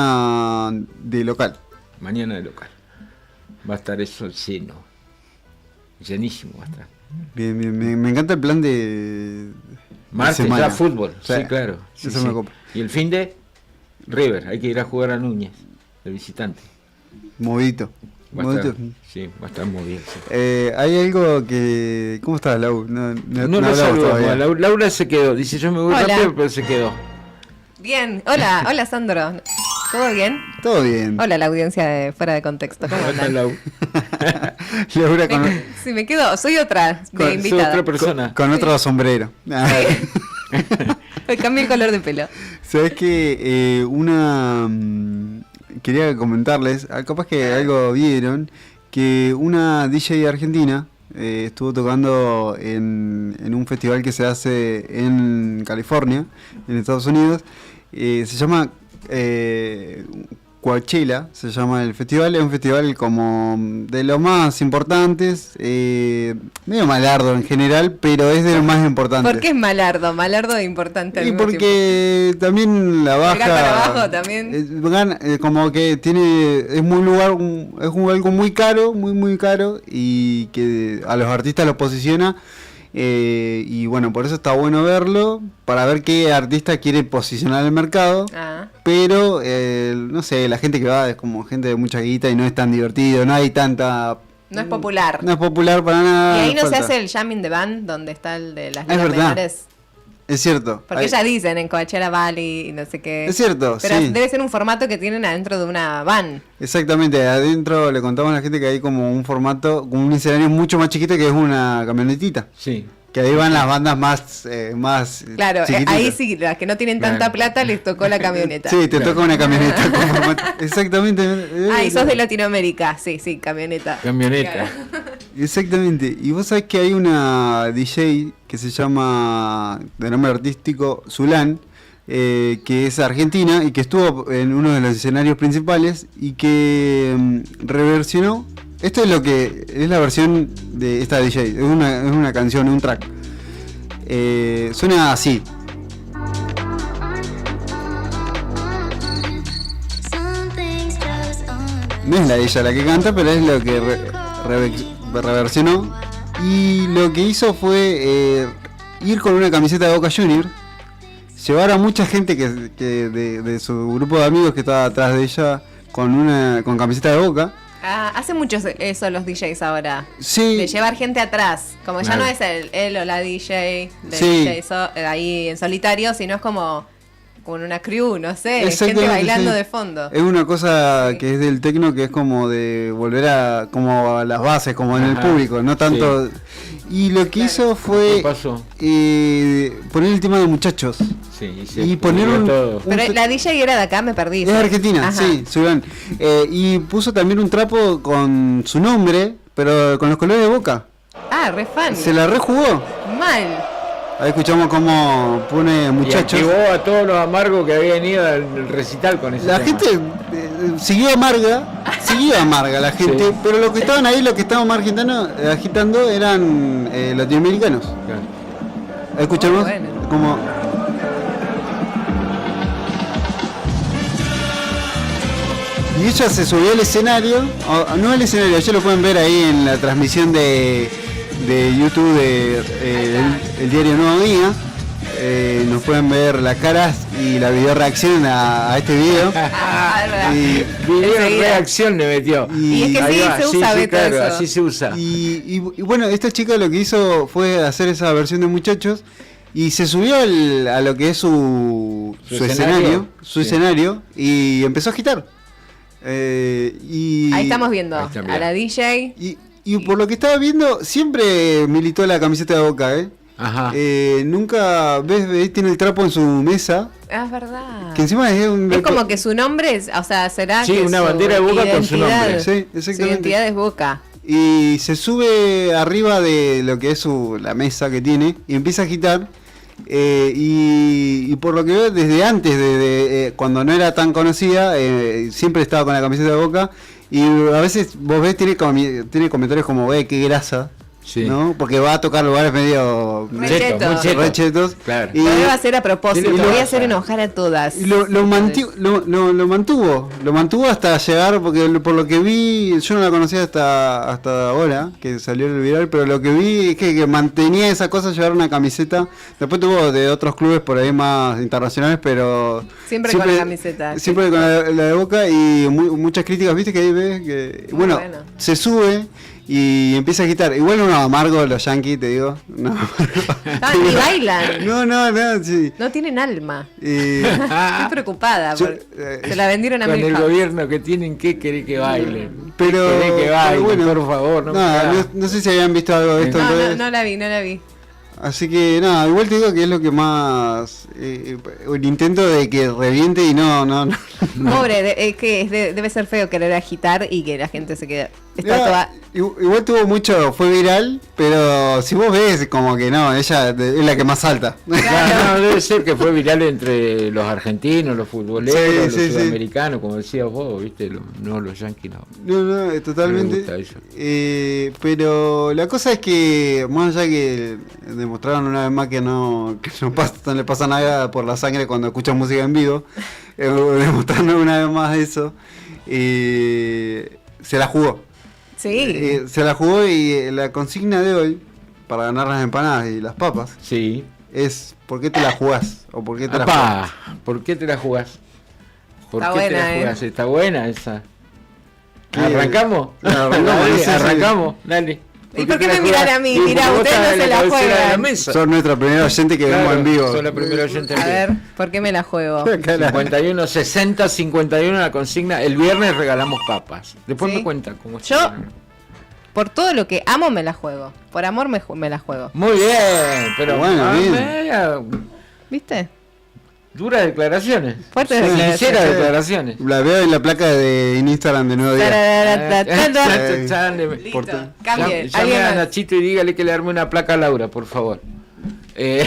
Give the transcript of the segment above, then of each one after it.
mañana de local. Mañana de local. Va a estar eso lleno. Llenísimo va a estar. Bien. Me encanta el plan de Martes ya fútbol, sí, claro. Eso me copa. Y el fin de River, hay que ir a jugar a Núñez, de visitante. Movidito. Va a estar movido. Sí. Hay algo que... ¿Cómo estás, Lau? No lo saludamos. Laura se quedó. Dice, yo me voy rápido, pero se quedó. Bien. Hola, Sandro. ¿Todo bien? Todo bien. Hola, la audiencia de Fuera de Contexto. ¿Cómo andan? Laura con... Sí, me quedo. Soy otra de invitada. Soy otra persona. Con otro sombrero. Me cambié el color de pelo. ¿Sabes qué? Quería comentarles, capaz que algo vieron, que una DJ argentina estuvo tocando en un festival que se hace en California, en Estados Unidos. Se llama Coachella, se llama el festival. Es un festival como de los más importantes, medio malardo en general, pero es de los más importantes. ¿Por qué es malardo? Malardo es importante al y mismo porque tiempo. También la baja... Para abajo también. Como que es algo muy caro, muy caro, y que a los artistas los posiciona. Y bueno, por eso está bueno verlo, para ver qué artista quiere posicionar el mercado. Pero no sé, la gente que va es como gente de mucha guita y no es tan divertido, no hay tanta... No es popular. No es popular para nada. Y ahí no se hace el Jamming the Band, donde está el de las ligas menores. Es cierto. Porque ya dicen en Coachella Valley y no sé qué. Es cierto, pero sí. Debe ser un formato que tienen adentro de una van. Exactamente, adentro le contamos a la gente que hay como un formato, como un escenario mucho más chiquito, que es una camionetita. Sí. Que ahí van las bandas más claro, chiquititas. ahí sí, las que no tienen tanta plata les tocó la camioneta. Sí, te toca una camioneta. Exactamente. Y sos de Latinoamérica. Sí, camioneta. Camioneta. Exactamente. Y vos sabés que hay una DJ que se llama, de nombre artístico, Zulán, que es argentina y que estuvo en uno de los escenarios principales y que reversionó. Esto es lo que es la versión de esta DJ, es una canción, un track. Suena así. No es ella la que canta, pero es lo que reversionó. Y lo que hizo fue ir con una camiseta de Boca Junior, llevar a mucha gente que de su grupo de amigos que estaba atrás de ella con camiseta de Boca. Hace mucho eso los DJs ahora. Sí. De llevar gente atrás. Como ya no es él o la DJ, DJ ahí en solitario, sino es como una crew, no sé, gente bailando de fondo. Es una cosa que es del techno, que es como de volver a las bases, como en el público, no tanto. Sí. Y lo que hizo fue poner el tema de Muchachos. Sí, y poner pero la DJ era de acá, me perdí. Es argentina, sí, Zulán. Y puso también un trapo con su nombre, pero con los colores de Boca. Re fan. Se la rejugó. Mal. Ahí escuchamos cómo pone Muchachos. Y activó a todos los amargos que habían ido al recital con ese La tema. gente siguió amarga la gente, sí. Pero los que estaban ahí, los que estaban agitando eran latinoamericanos. Claro. Ahí escuchamos como... Y ella se subió al escenario, no al escenario, ya lo pueden ver ahí en la transmisión de YouTube el diario Nuevo Día. Nos pueden ver las caras y la video reacción a este video. Video reacción le metió. Y es que se usa, claro, eso. Así se usa. Y bueno, esta chica lo que hizo fue hacer esa versión de Muchachos y se subió a lo que es su escenario y empezó a agitar. Ahí estamos viendo a la DJ. Y por lo que estaba viendo, siempre militó la camiseta de Boca, Ajá. Nunca ves, tiene el trapo en su mesa. Es verdad. Que encima es como que su nombre será sí, que una bandera de Boca con su nombre. Sí, exactamente. Su identidad es Boca. Y se sube arriba de lo que es la mesa que tiene y empieza a agitar. Y por lo que veo, desde antes de cuando no era tan conocida, siempre estaba con la camiseta de Boca. Y a veces vos ves, tiene comentarios como, qué grasa. Sí. ¿no? Porque va a tocar lugares medio rechetos. Claro. Y lo debe hacer a propósito, Sí, lo voy a hacer enojar a todas. Y lo mantuvo hasta llegar, porque por lo que vi, yo no la conocía hasta ahora, que salió el viral, pero lo que vi es que mantenía esa cosa, llevar una camiseta. Después tuvo de otros clubes por ahí más internacionales, pero siempre con la camiseta. Siempre con la de Boca y muchas críticas, viste que ahí ves que, bueno, se sube y empieza a quitar. Igual unos amargos los yankees, te digo. No. Ni bailan. No, sí. No tienen alma. Estoy preocupada. Se la vendieron a mi hija. Con el gobierno que tienen, ¿qué querés que bailen? Pero que bailen, bueno, por favor. No sé si habían visto algo de esto. No la vi. Así que nada, igual te digo que es lo que más un intento de que reviente y no. Pobre, es que debe ser feo querer agitar y que la gente se quede. Igual fue viral, pero si vos ves como que no, ella es la que más salta. Claro, no, debe ser que fue viral entre los argentinos, los futboleros, los sudamericanos, como decías vos, viste, no los yanquis, no. No, totalmente. Pero la cosa es que, más allá que demostraron una vez más que no le pasa nada por la sangre cuando escuchan música en vivo, demostrando una vez más eso, se la jugó. Sí. Se la jugó y la consigna de hoy, para ganar las empanadas y las papas, sí, es ¿por qué te la jugás? ¿O por qué te la jugás? ¿Por qué te la jugás? Está buena, Está buena esa. ¿Qué? ¿Arrancamos? Arrancamos, dale. ¿Y por qué me miran a mí? Mirá, ustedes no se la juegan. Son nuestra primera oyente que vemos en vivo. Son la primera oyente en vivo. A ver, ¿por qué me la juego? 51, 60, 51 la consigna. El viernes regalamos papas. Después me cuenta cómo está. Yo, por todo lo que amo, me la juego. Por amor me la juego. Muy bien, pero bueno, bien. ¿Viste? Duras declaraciones. Fuertes declaraciones. La veo en la placa de Instagram de Nuevo Día. Cambie. Llame a Nachito y dígale que le arme una placa a Laura, por favor.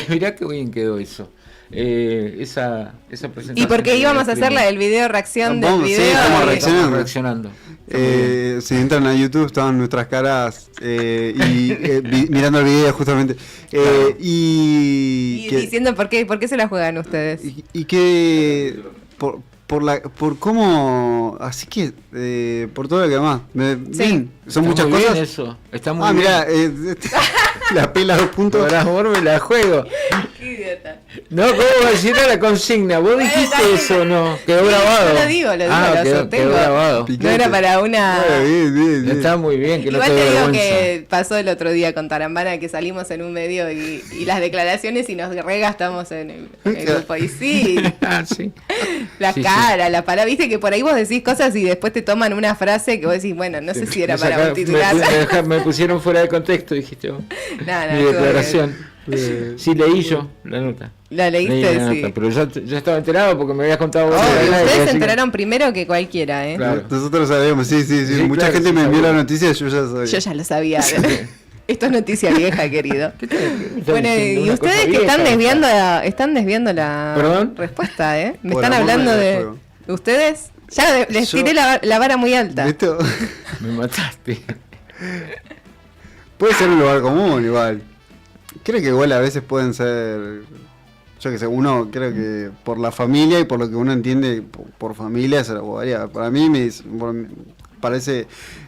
Mirá qué bien quedó eso. Esa presentación. ¿Y por qué íbamos a hacer el video reacción del video? Sí, estamos reaccionando. Si entran a YouTube estaban nuestras caras mirando el video justamente y diciendo por qué se la juegan ustedes y que por cómo, así que por todo lo que más bien, son muchas cosas. Bien eso. Está muy bien. Mira, la pela 2 puntos. Por amor me la juego. Qué idiota. No, ¿cómo va a decir la consigna? ¿Vos dijiste eso o no? Quedó grabado. Yo lo digo, quedó grabado. No era para una. Bien. Está muy bien. Que igual no te digo vergüenza. que pasó el otro día con Tarambana, que salimos en un medio y las declaraciones y nos regastamos en el grupo. Y sí. Sí. La cara, la palabra. Viste que por ahí vos decís cosas y después te toman una frase que vos decís, bueno, no sé si era para un titular. Me pusieron fuera de contexto, dijiste vos. No, mi declaración. Sí, leí yo la nota. La leíste, la sí. nota, pero ya estaba enterado porque me habías contado vos. Ustedes se enteraron primero que cualquiera, ¿eh? Claro. Nosotros sabemos, sí. Mucha gente me envió la noticia, yo ya sabía. Yo ya lo sabía. Esto es noticia vieja, querido. Bueno, y ustedes que están desviando la respuesta, ¿eh? Me están hablando de ustedes. Ya les tiré la vara muy alta. ¿Esto? Me mataste. Puede ser un lugar común igual. Creo que igual a veces pueden ser, yo que sé, uno creo que por la familia y por lo que uno entiende por familia se la jugaría. Para mí parece,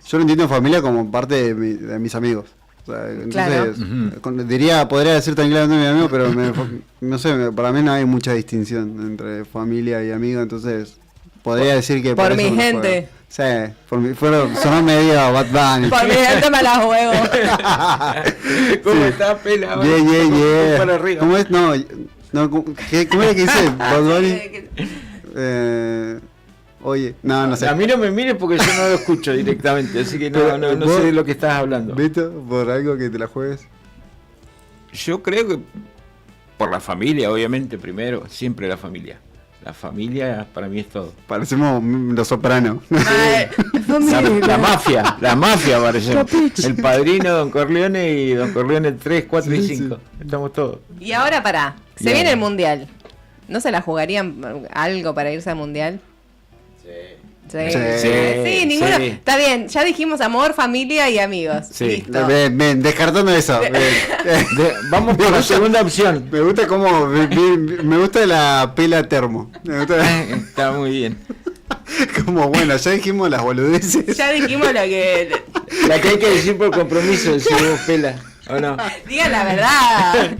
yo lo entiendo familia como parte de mis amigos. O sea, entonces, podría decir tranquilamente mi amigo, pero no sé, para mí no hay mucha distinción entre familia y amigo, entonces podría decir que por mi gente. Sí, sonó medio Bad Bunny. Por mi gente me la juego. ¿Cómo está, pela? Yeah. Para arriba. ¿Cómo es? No, ¿cómo era que dice Bad Bunny? Oye, no sé. A mí no me mires porque yo no lo escucho directamente, así que no sé de lo que estás hablando. ¿Vito? ¿Por algo que te la juegues? Yo creo que por la familia, obviamente, primero, siempre la familia. La familia para mí es todo. Parecemos Los Sopranos. La mafia parecemos. El Padrino, Don Corleone y Don Corleone 3, 4 y 5. Estamos todos. Y ahora se viene el Mundial. ¿No se la jugarían algo para irse al Mundial? Sí. Sí, ninguno. Sí. Está bien, ya dijimos amor, familia y amigos. Sí. Ven, descartando eso. Vamos por la segunda opción. Me gusta me gusta la pela termo. Está muy bien. Como bueno, ya dijimos las boludeces. Ya dijimos la que hay que decir por compromiso, decimos pela. ¿O no? Digan la verdad.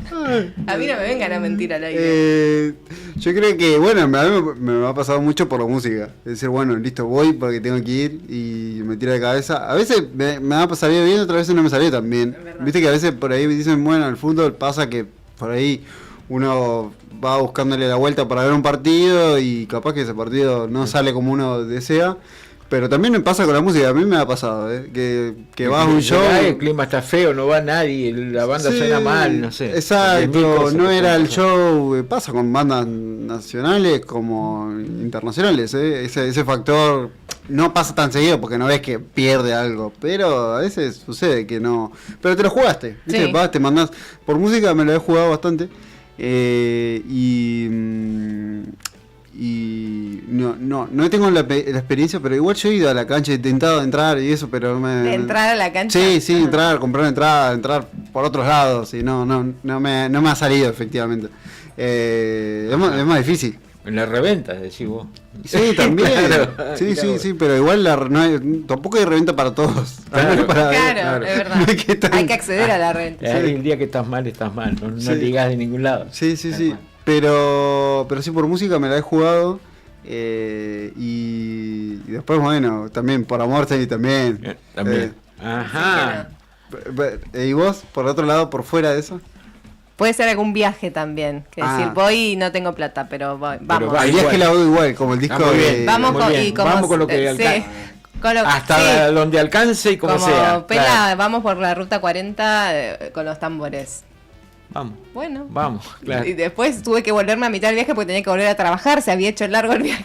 A mí no me vengan a mentir al aire. Yo creo que, bueno, me ha pasado mucho por la música. Es decir, bueno, listo, voy porque tengo que ir y me tira de cabeza. A veces me ha salido bien, otras veces no me salió tan bien. Viste que a veces por ahí dicen, bueno, el fútbol pasa que por ahí uno va buscándole la vuelta para ver un partido y capaz que ese partido no sale como uno desea. Pero también me pasa con la música, a mí me ha pasado, que vas a un show... El clima está feo, no va nadie, la banda suena mal, no sé. Exacto, no era el show, pasa con bandas nacionales como internacionales, ese factor no pasa tan seguido porque no ves que pierde algo, pero a veces sucede que no... Pero te lo jugaste, ¿viste? Vas, te mandás... Por música me lo he jugado bastante, y no tengo la experiencia, pero igual yo he ido a la cancha, he intentado entrar y eso, pero ¿Entrar a la cancha? Sí, comprar entrada, entrar por otros lados y no me ha salido efectivamente. Es más difícil. En la reventa, decís vos. Sí, también. Claro. Sí, pero igual tampoco hay reventa para todos. Claro, es verdad. Hay que acceder a la reventa. El día que estás mal, no ligás de ningún lado. Sí. Pero sí, por música me la he jugado. Y después, bueno, también por amor también. También. Ajá. ¿Y vos, por otro lado, por fuera de eso? Puede ser algún viaje también. Que decir, voy y no tengo plata, pero voy, vamos. El viaje la hago igual, como el disco de... Vamos con lo que alcance. Hasta donde alcance y como sea. Pela, claro. Vamos por la ruta 40 con los tambores. Vamos. Bueno. Vamos, claro. Y después tuve que volverme a mitad del viaje porque tenía que volver a trabajar, se había hecho largo el viaje.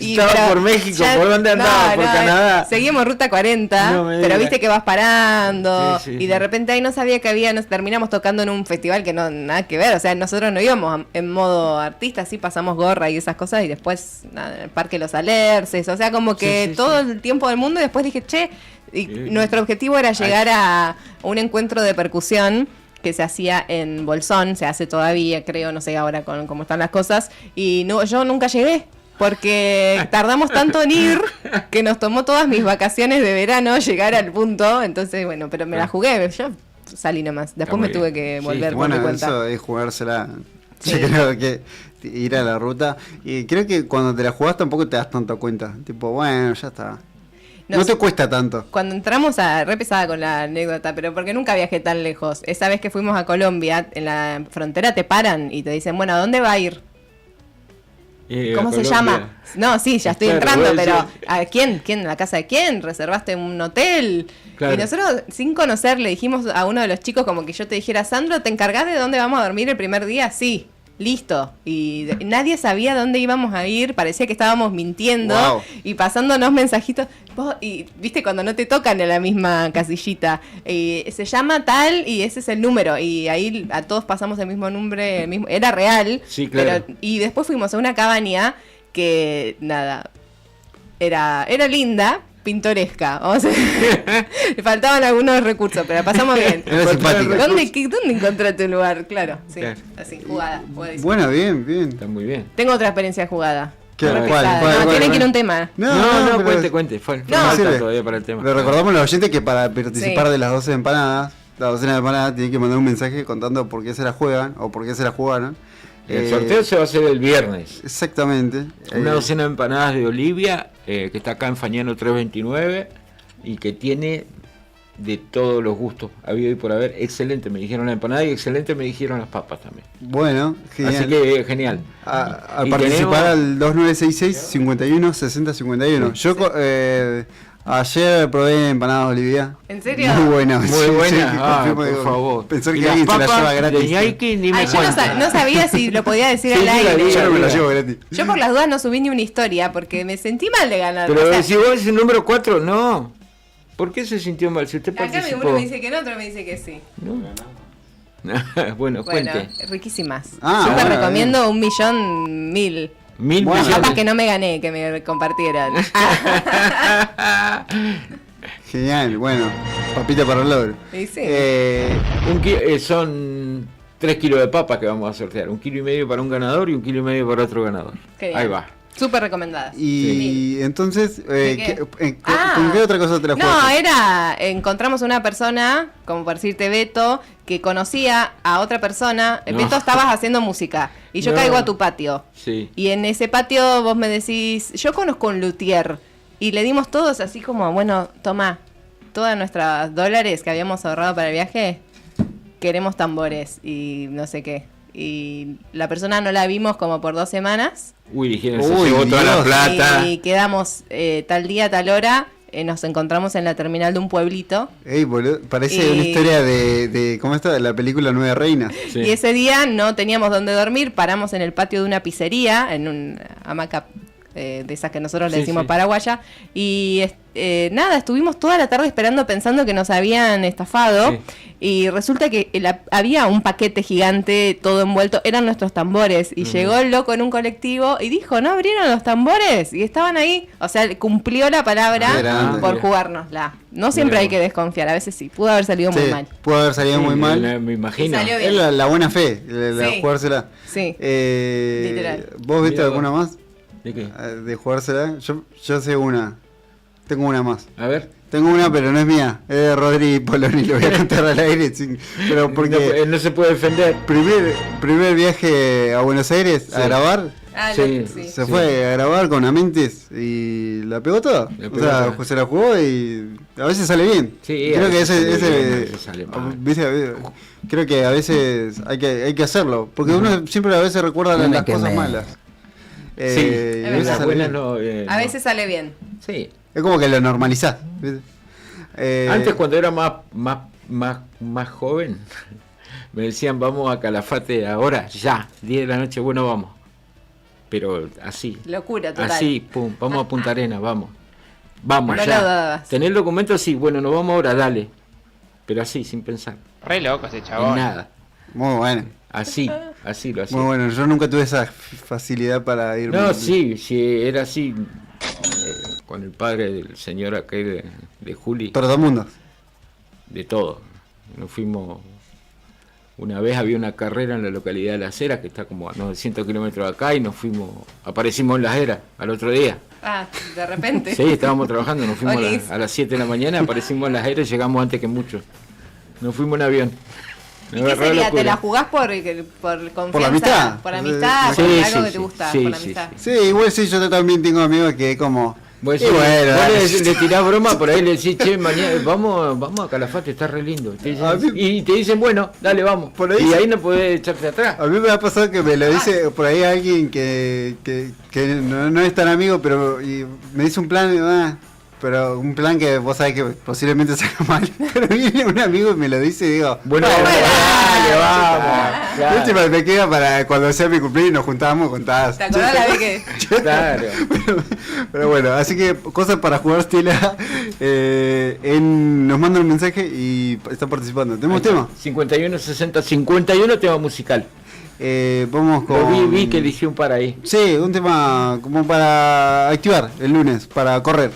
Estaba por México, ¿por dónde andaba? Por Canadá. Seguimos ruta 40, pero viste que vas parando y de repente ahí no sabía que nos terminamos tocando en un festival que no nada que ver, o sea, nosotros no íbamos en modo artista, sí pasamos gorra y esas cosas y después nada, en el Parque Los Alerces, o sea, como que todo el tiempo del mundo y después dije, nuestro objetivo era llegar a un encuentro de percusión que se hacía en Bolsón, se hace todavía, creo, no sé ahora con cómo están las cosas, y yo nunca llegué, porque tardamos tanto en ir, que nos tomó todas mis vacaciones de verano llegar al punto, entonces, bueno, pero me la jugué, yo salí nomás, después me tuve que volver por mi cuenta. Eso es jugársela, yo creo que ir a la ruta, y creo que cuando te la jugás tampoco te das tanta cuenta, tipo, bueno, ya está. No te cuesta tanto. Cuando entramos re pesada con la anécdota, pero porque nunca viajé tan lejos. Esa vez que fuimos a Colombia, en la frontera te paran y te dicen, bueno, ¿a dónde va a ir? ¿Cómo se llama? No, sí, ya estoy entrando, pero ¿a quién? ¿En la casa de quién? ¿Reservaste un hotel? Claro. Y nosotros, sin conocer, le dijimos a uno de los chicos como que yo te dijera, Sandro, ¿te encargás de dónde vamos a dormir el primer día? Sí. Listo, y nadie sabía dónde íbamos a ir, parecía que estábamos mintiendo y pasándonos mensajitos, y viste cuando no te tocan en la misma casillita, se llama tal y ese es el número, y ahí a todos pasamos el mismo nombre, era real, sí, claro. Y después fuimos a una cabaña que nada, era linda, pintoresca, o sea, le faltaban algunos recursos, pero la pasamos bien. Era simpático. ¿Dónde encontraste un lugar? Claro, sí, claro. Así, jugada. Bueno, bien. Está muy bien. Tengo otra experiencia jugada. ¿Cuál? Tiene que ir un tema. No, cuente. Falta todavía para el tema. Le recordamos a los oyentes que para participar de las 12 empanadas, la docena de empanadas, tienen que mandar un mensaje contando por qué se la juegan o por qué se la jugaron. El sorteo se va a hacer el viernes. Exactamente. Una docena de empanadas de Olivia, que está acá en Fañano 329 y que tiene de todos los gustos habido y por haber. Excelente, me dijeron la empanada y excelente me dijeron las papas también. Bueno, genial. Así que genial. A participar al 2966-516051. Yo ayer probé empanadas Olivia. ¿En serio? Muy buenas. Muy buenas. Por favor. Pensar que alguien se la lleva gratis. Yo no sabía si lo podía decir al aire. Yo no me la llevo gratis. Yo por las dudas no subí ni una historia porque me sentí mal de ganar. Pero si vos es el número 4, no. ¿Por qué se sintió mal? Si usted participó. Acá uno me dice que no, otro me dice que sí. No. Bueno, cuente. Riquísimas. Súper recomiendo 1.000.000. 1000 Bueno. millones. Capaz que no me gané, que me compartieran. Genial, bueno, papita para el logro. Y sí. Son 3 kilos de papas que vamos a sortear. 1,5 kilos para un ganador y 1,5 kilos para otro ganador. Genial. Ahí va. Súper recomendadas. Y entonces, qué? ¿con qué otra cosa te la No, jugaste? encontramos una persona, como por decirte Beto, que conocía a otra persona. No. Beto, estabas haciendo música y yo No. caigo a tu patio. Sí. Y en ese patio vos me decís, yo conozco un luthier. Y le dimos todos así como, bueno, toma, todas nuestras dólares que habíamos ahorrado para el viaje, queremos tambores y no sé qué. Y la persona no la vimos como por 2 semanas. Uy, dijeron, se Uy, llevó toda la Dios. plata. Y quedamos tal día, tal hora. Nos encontramos en la terminal de un pueblito. Ey, boludo, parece Y- una historia de ¿cómo está? De la película Nueve Reinas. Sí. Y ese día no teníamos dónde dormir. Paramos en el patio de una pizzería, en una hamaca de esas que nosotros le Sí, decimos sí. paraguaya. Y nada, estuvimos toda la tarde esperando pensando que nos habían estafado. Sí. Y resulta que había un paquete gigante, todo envuelto, eran nuestros tambores. Y llegó el loco en un colectivo y dijo, ¿no abrieron los tambores? Y estaban ahí, o sea, cumplió la palabra Qué grande. por Mira. jugárnosla. No siempre Mira hay vos. que desconfiar, a veces sí, pudo haber salido muy Sí, mal. pudo haber salido muy mal. Me imagino. Y salió bien. Es la buena fe, la Sí. jugársela. Sí. Literal. ¿Vos viste Mira alguna vos. más? ¿De qué? De jugársela. Yo sé una. Tengo una más. A ver. Tengo una, pero no es mía. Es de Rodri Poloni. Lo voy a contar al aire. Pero porque No se puede defender. primer viaje a Buenos Aires a Sí. grabar. Ah, Sí. sí. Se fue a grabar con Amentes y la pegó toda. La O pegó sea, toda. se la jugó y a veces sale bien. Sí, a creo que veces ese, sale bien, a veces sale mal. ¿viste? Creo que a veces hay que hacerlo, porque uno siempre a veces recuerda No me las cosas quemé. malas. Sí, y a veces las sale buenas bien. no. A veces sale bien. Sí. Es como que lo normalizás. ¿viste? Antes cuando era más joven, me decían vamos a Calafate ahora, ya, 10 de la noche, bueno vamos. Pero así, Locura total. así, pum, vamos a Punta Arenas, vamos. Vamos No allá. lo dudabas. ¿Tener el documento? Sí, bueno, nos vamos ahora, dale. Pero así, sin pensar. Re loco ese En chabón. nada. Muy bueno. Así lo hacía. Muy bueno. Yo nunca tuve esa facilidad para ir. No, sí, era así. Con el padre del señor acá de Juli. Tortamundos. De todo. Nos fuimos. Una vez había una carrera en la localidad de Las Heras, que está como a 900 kilómetros de acá, y nos fuimos, aparecimos en Las Heras al otro día. Ah, de repente. Sí, estábamos trabajando, nos fuimos Olis. a las 7 de la mañana, aparecimos en Las Heras y llegamos antes que muchos. Nos fuimos en avión. ¿Y qué sería? ¿Te la jugás por confianza? amistad. Por amistad, Sí, por sí, algo que sí, te gusta, sí, por la sí, amistad. Sí, igual sí, yo también tengo amigos que como. Vos, Y bueno, le tirás broma, por ahí le decís, che, mañana vamos a Calafate, está re lindo. A mí- Y te dicen, bueno, dale, vamos. Por ahí Y sí. ahí no podés echarte atrás. A mí me ha pasado que me lo dice por ahí alguien que no es tan amigo, pero y me dice un plan, pero un plan que vos sabés que posiblemente salga mal. Pero viene un amigo y me lo dice y digo, Bueno, dale, vamos. La Claro. última me queda para cuando sea mi cumpleaños y nos juntábamos contadas. ¿Te acordás la vez que...? Claro. Pero bueno, así que cosas para jugar Stila. Nos manda un mensaje y está participando. ¿Tenemos tema? 51, 60, 51 tema musical. Vamos Lo con. vi que eligió un para ahí. Sí, un tema como para activar el lunes, para correr.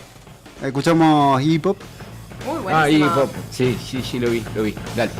Escuchamos hip hop. Muy Ah, y buenísimo. pop. Sí, lo vi. Dale.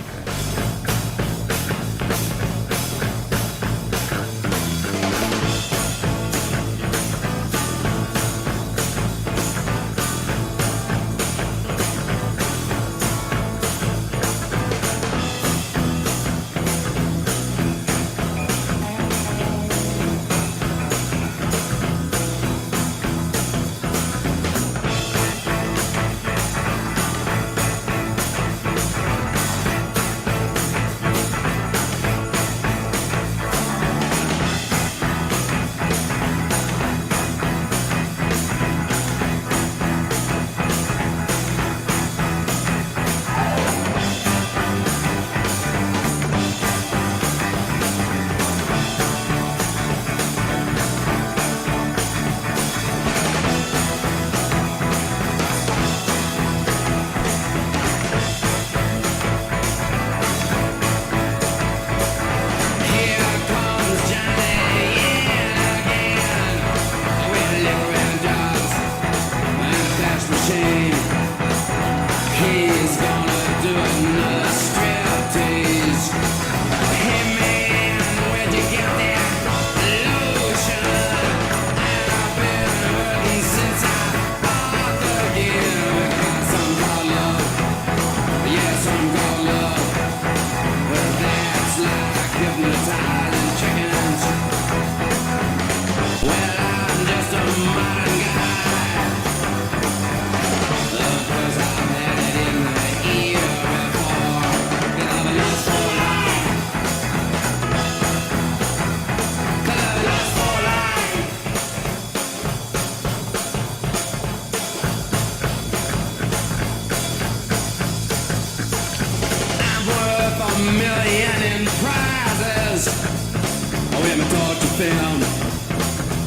hit my torture film.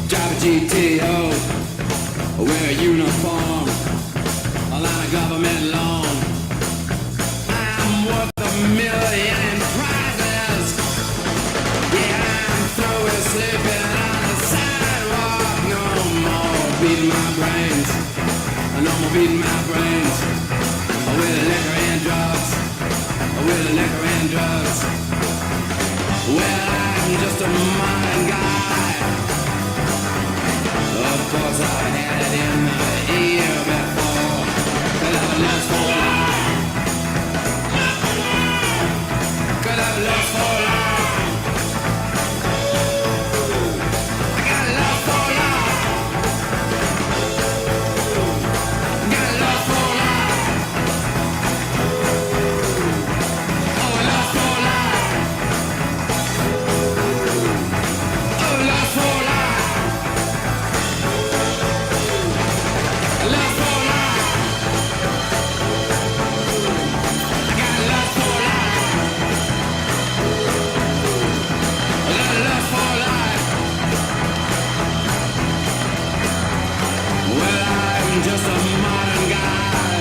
Drive a GTO, wear a uniform, a line of government loan. I'm worth $1 million in prizes. Yeah, I'm through with sleeping on the sidewalk. No more beating my brains. No more beating my brains. With liquor and drugs. With liquor and drugs. Well, I'm just a modern guy. Of course I had it in the ear before. Could have lost for life. Could have lost for life. I got lost for life. Got lost for life. Oh, lost for life. Oh, lost for life. Lost for life. I got lost for life. Lost for life. Well, I'm just a modern guy.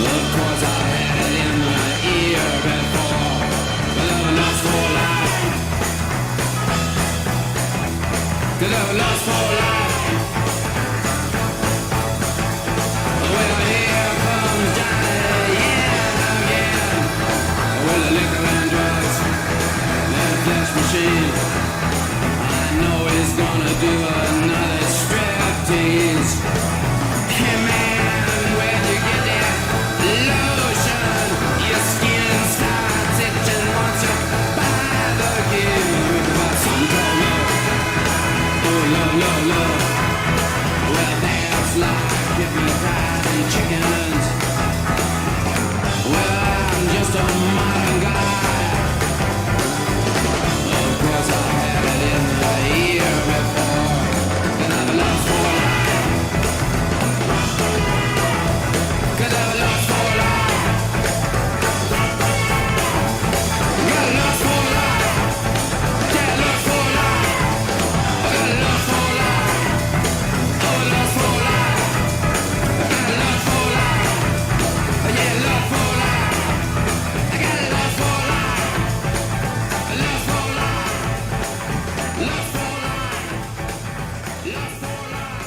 Of course I had it in my ear before. But I'm lost for life. Cause I'm lost for life. Well, here comes Johnny, yeah, again. With the liquor and drugs, that flesh machine. I know he's gonna do another striptease. Hey man, where'd you get that lotion? Your skin starts itching once you buy the gift. But some call love, oh love, love, love. Well, that's like hypnotizing chickens. Well, I'm just a modern guy. Of course I had it in the ear before. And I've lost for life. Cause I've lost for life. Got lost for life. Got lost for life. Got lost for life. Oh, lost for life. Got lost for life. Yeah, lost for life. I got lost for life. Lost for life. Lost for life. Lost for life.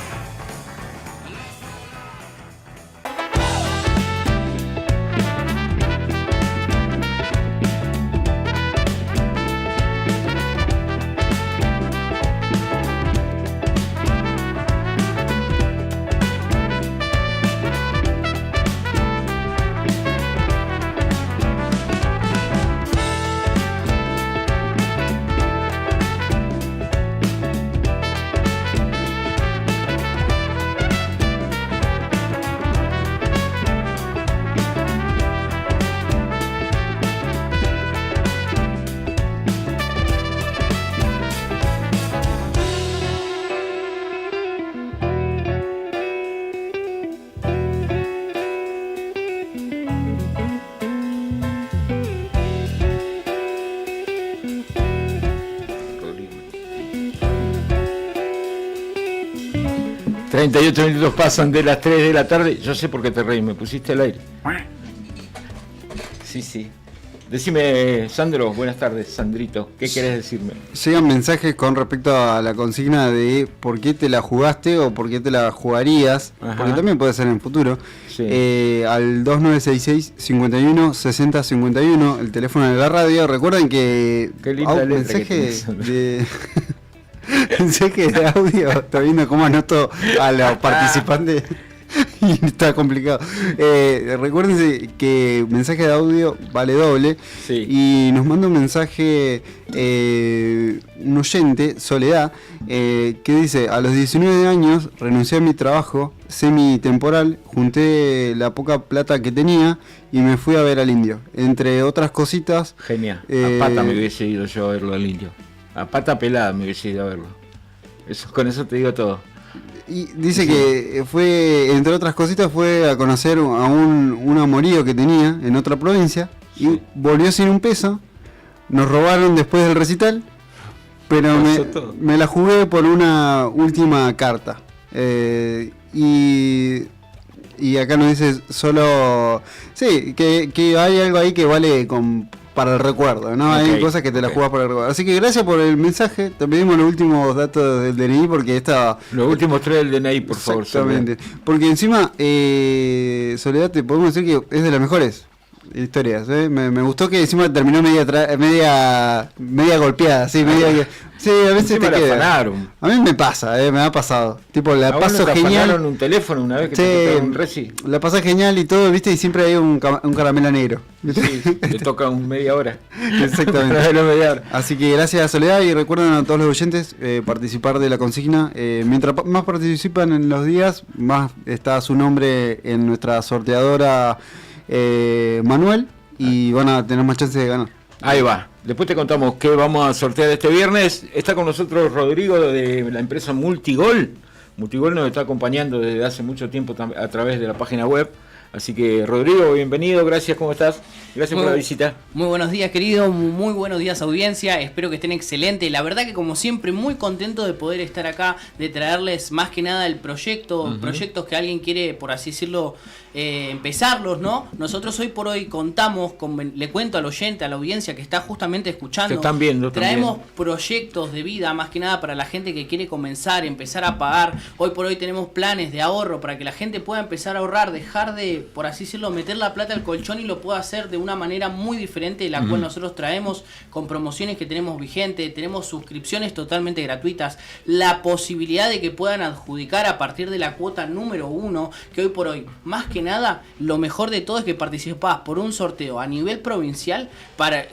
Rodrigo. 38 minutos pasan de las 3 de la tarde. Yo sé por qué te reí, me pusiste al aire. Sí, sí. Decime, Sandro, buenas tardes, Sandrito. ¿Qué querés decirme? Llegan mensajes con respecto a la consigna de por qué te la jugaste o por qué te la jugarías, Ajá. porque también puede ser en el futuro. Sí. Al 2966-51-60-51, el teléfono de la radio. Recuerden que Qué linda letra mensaje que tenés, de mensaje de audio. Está viendo cómo anoto a los participantes. Y está complicado. Recuérdense que mensaje de audio vale doble. Sí. Y nos manda un mensaje un oyente, Soledad, que dice: a los 19 años renuncié a mi trabajo semi-temporal, junté la poca plata que tenía y me fui a ver al indio. Entre otras cositas. Genial. A pata me hubiese ido yo a verlo al indio. A pata pelada me hubiese ido a verlo. Con eso te digo todo. Y dice que fue, entre otras cositas, fue a conocer a un amorío que tenía en otra provincia y volvió sin un peso, nos robaron después del recital, pero me la jugué por una última carta. Y acá nos dice solo... Sí, que hay algo ahí que vale para el recuerdo, ¿no? Hay cosas que te las jugás para el recuerdo. Así que gracias por el mensaje. Te pedimos los últimos datos del DNI porque los últimos 3 del DNI, por favor. Exactamente. Porque encima, Soledad, te podemos decir que es de las mejores historias, ¿eh? Me gustó que encima terminó media golpeada, sí, media que... Sí, a veces encima te queda. A mí me ha pasado. Tipo, la paso genial. Un teléfono una vez que te toca un reci. La pasas genial y todo, ¿viste? Y siempre hay un caramelo negro. Sí, te toca media hora. Exactamente. Media hora. Así que gracias, Soledad, y recuerden a todos los oyentes participar de la consigna. Mientras más participan en los días, más está su nombre en nuestra sorteadora Manuel, y van a tener más chance de ganar. Ahí va. Después te contamos qué vamos a sortear este viernes. Está con nosotros Rodrigo de la empresa Multigol. Multigol nos está acompañando desde hace mucho tiempo a través de la página web. Así que, Rodrigo, bienvenido, gracias, ¿cómo estás? Gracias por la visita. Muy buenos días, querido, muy buenos días, audiencia, espero que estén excelentes. La verdad que, como siempre, muy contento de poder estar acá, de traerles más que nada el proyecto, proyectos que alguien quiere, por así decirlo, empezarlos, ¿no? Nosotros hoy por hoy contamos con, le cuento al oyente, a la audiencia que está justamente escuchando, que están viendo, traemos proyectos de vida, más que nada para la gente que quiere comenzar, empezar a pagar. Hoy por hoy tenemos planes de ahorro para que la gente pueda empezar a ahorrar, dejar de, por así decirlo, meter la plata al colchón y lo pueda hacer de una manera muy diferente, la cual nosotros traemos con promociones que tenemos vigentes, tenemos suscripciones totalmente gratuitas, la posibilidad de que puedan adjudicar a partir de la cuota número 1, que hoy por hoy, más que nada, lo mejor de todo es que participás por un sorteo a nivel provincial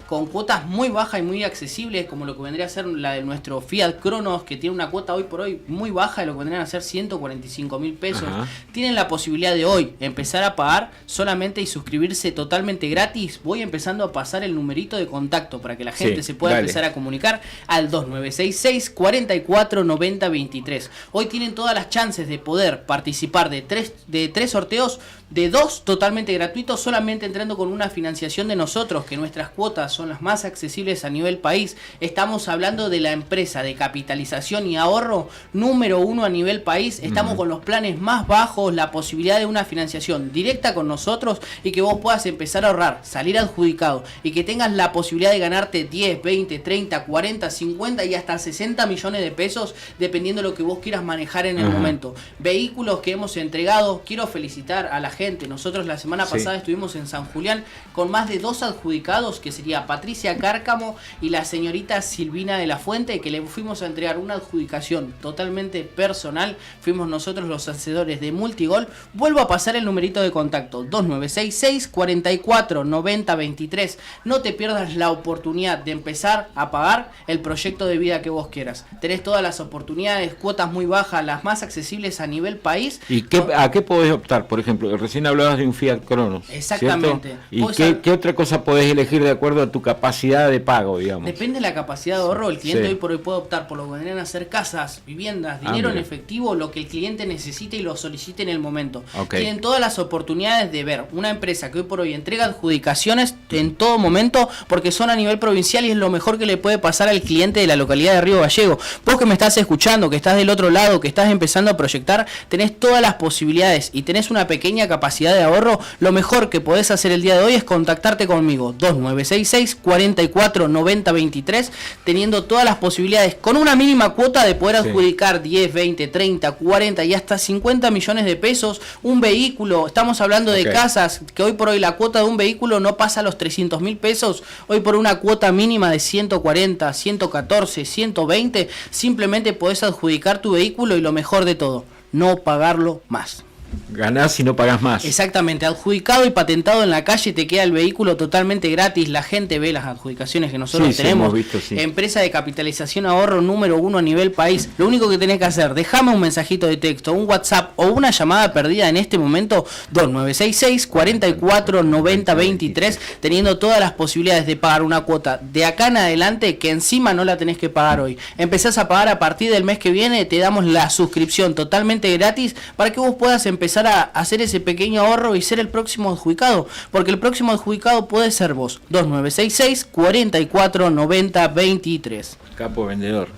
con cuotas muy bajas y muy accesibles, como lo que vendría a ser la de nuestro Fiat Cronos, que tiene una cuota hoy por hoy muy baja, de lo que vendrían a ser 145.000 pesos. Tienen la posibilidad de hoy empezar a pagar solamente y suscribirse totalmente gratis. Voy empezando a pasar el numerito de contacto para que la gente se pueda empezar a comunicar al 2966 44 90 23. Hoy tienen todas las chances de poder participar de tres sorteos, de 2 totalmente gratuitos, solamente entrando con una financiación de nosotros, que nuestras cuotas son las más accesibles a nivel país. Estamos hablando de la empresa de capitalización y ahorro número 1 a nivel país. Estamos con los planes más bajos, la posibilidad de una financiación directa con nosotros y que vos puedas empezar a ahorrar, salir adjudicado y que tengas la posibilidad de ganarte 10, 20, 30, 40, 50 y hasta 60 millones de pesos, dependiendo de lo que vos quieras manejar en el momento. Vehículos que hemos entregado, quiero felicitar a la gente. Nosotros la semana pasada estuvimos en San Julián con más de 2 adjudicados, que sería Patricia Cárcamo y la señorita Silvina de la Fuente, que le fuimos a entregar una adjudicación totalmente personal. Fuimos nosotros los hacedores de Multigol. Vuelvo a pasar el numerito de contacto, 2966 44 90 23. No te pierdas la oportunidad de empezar a pagar el proyecto de vida que vos quieras. Tenés todas las oportunidades, cuotas muy bajas, las más accesibles a nivel país. ¿Y a qué podés optar? Por ejemplo, recién hablabas de un Fiat Cronos. Exactamente. ¿Y qué otra cosa podés elegir de acuerdo a tu capacidad de pago, digamos? Depende de la capacidad de ahorro. El cliente hoy por hoy puede optar por lo que vendrían a ser casas, viviendas, dinero en efectivo, lo que el cliente necesite y lo solicite en el momento. Tienen todas las oportunidades de ver una empresa que hoy por hoy entrega adjudicaciones en todo momento, porque son a nivel provincial y es lo mejor que le puede pasar al cliente de la localidad de Río Gallego. Vos que me estás escuchando, que estás del otro lado, que estás empezando a proyectar, tenés todas las posibilidades y tenés una pequeña capacidad de ahorro. Lo mejor que podés hacer el día de hoy es contactarte conmigo, 2966 44 90 23, teniendo todas las posibilidades con una mínima cuota de poder adjudicar 10, 20, 30, 40 y hasta 50 millones de pesos, un vehículo. Estamos hablando de casas, que hoy por hoy la cuota de un vehículo no pasa a los 300.000 pesos, hoy por una cuota mínima de 140, 114, 120, simplemente podés adjudicar tu vehículo y lo mejor de todo, no pagarlo más. Ganás y no pagás más. Exactamente, adjudicado y patentado en la calle, te queda el vehículo totalmente gratis. La gente ve las adjudicaciones que nosotros tenemos. Hemos visto, Empresa de capitalización ahorro número 1 a nivel país. Lo único que tenés que hacer, dejame un mensajito de texto, un WhatsApp o una llamada perdida en este momento, 2966 44 90 23, teniendo todas las posibilidades de pagar una cuota de acá en adelante, que encima no la tenés que pagar hoy. Empezás a pagar a partir del mes que viene, te damos la suscripción totalmente gratis para que vos puedas empezar empezar a hacer ese pequeño ahorro y ser el próximo adjudicado, porque el próximo adjudicado puede ser vos. 2966 44 90 23. Capo vendedor.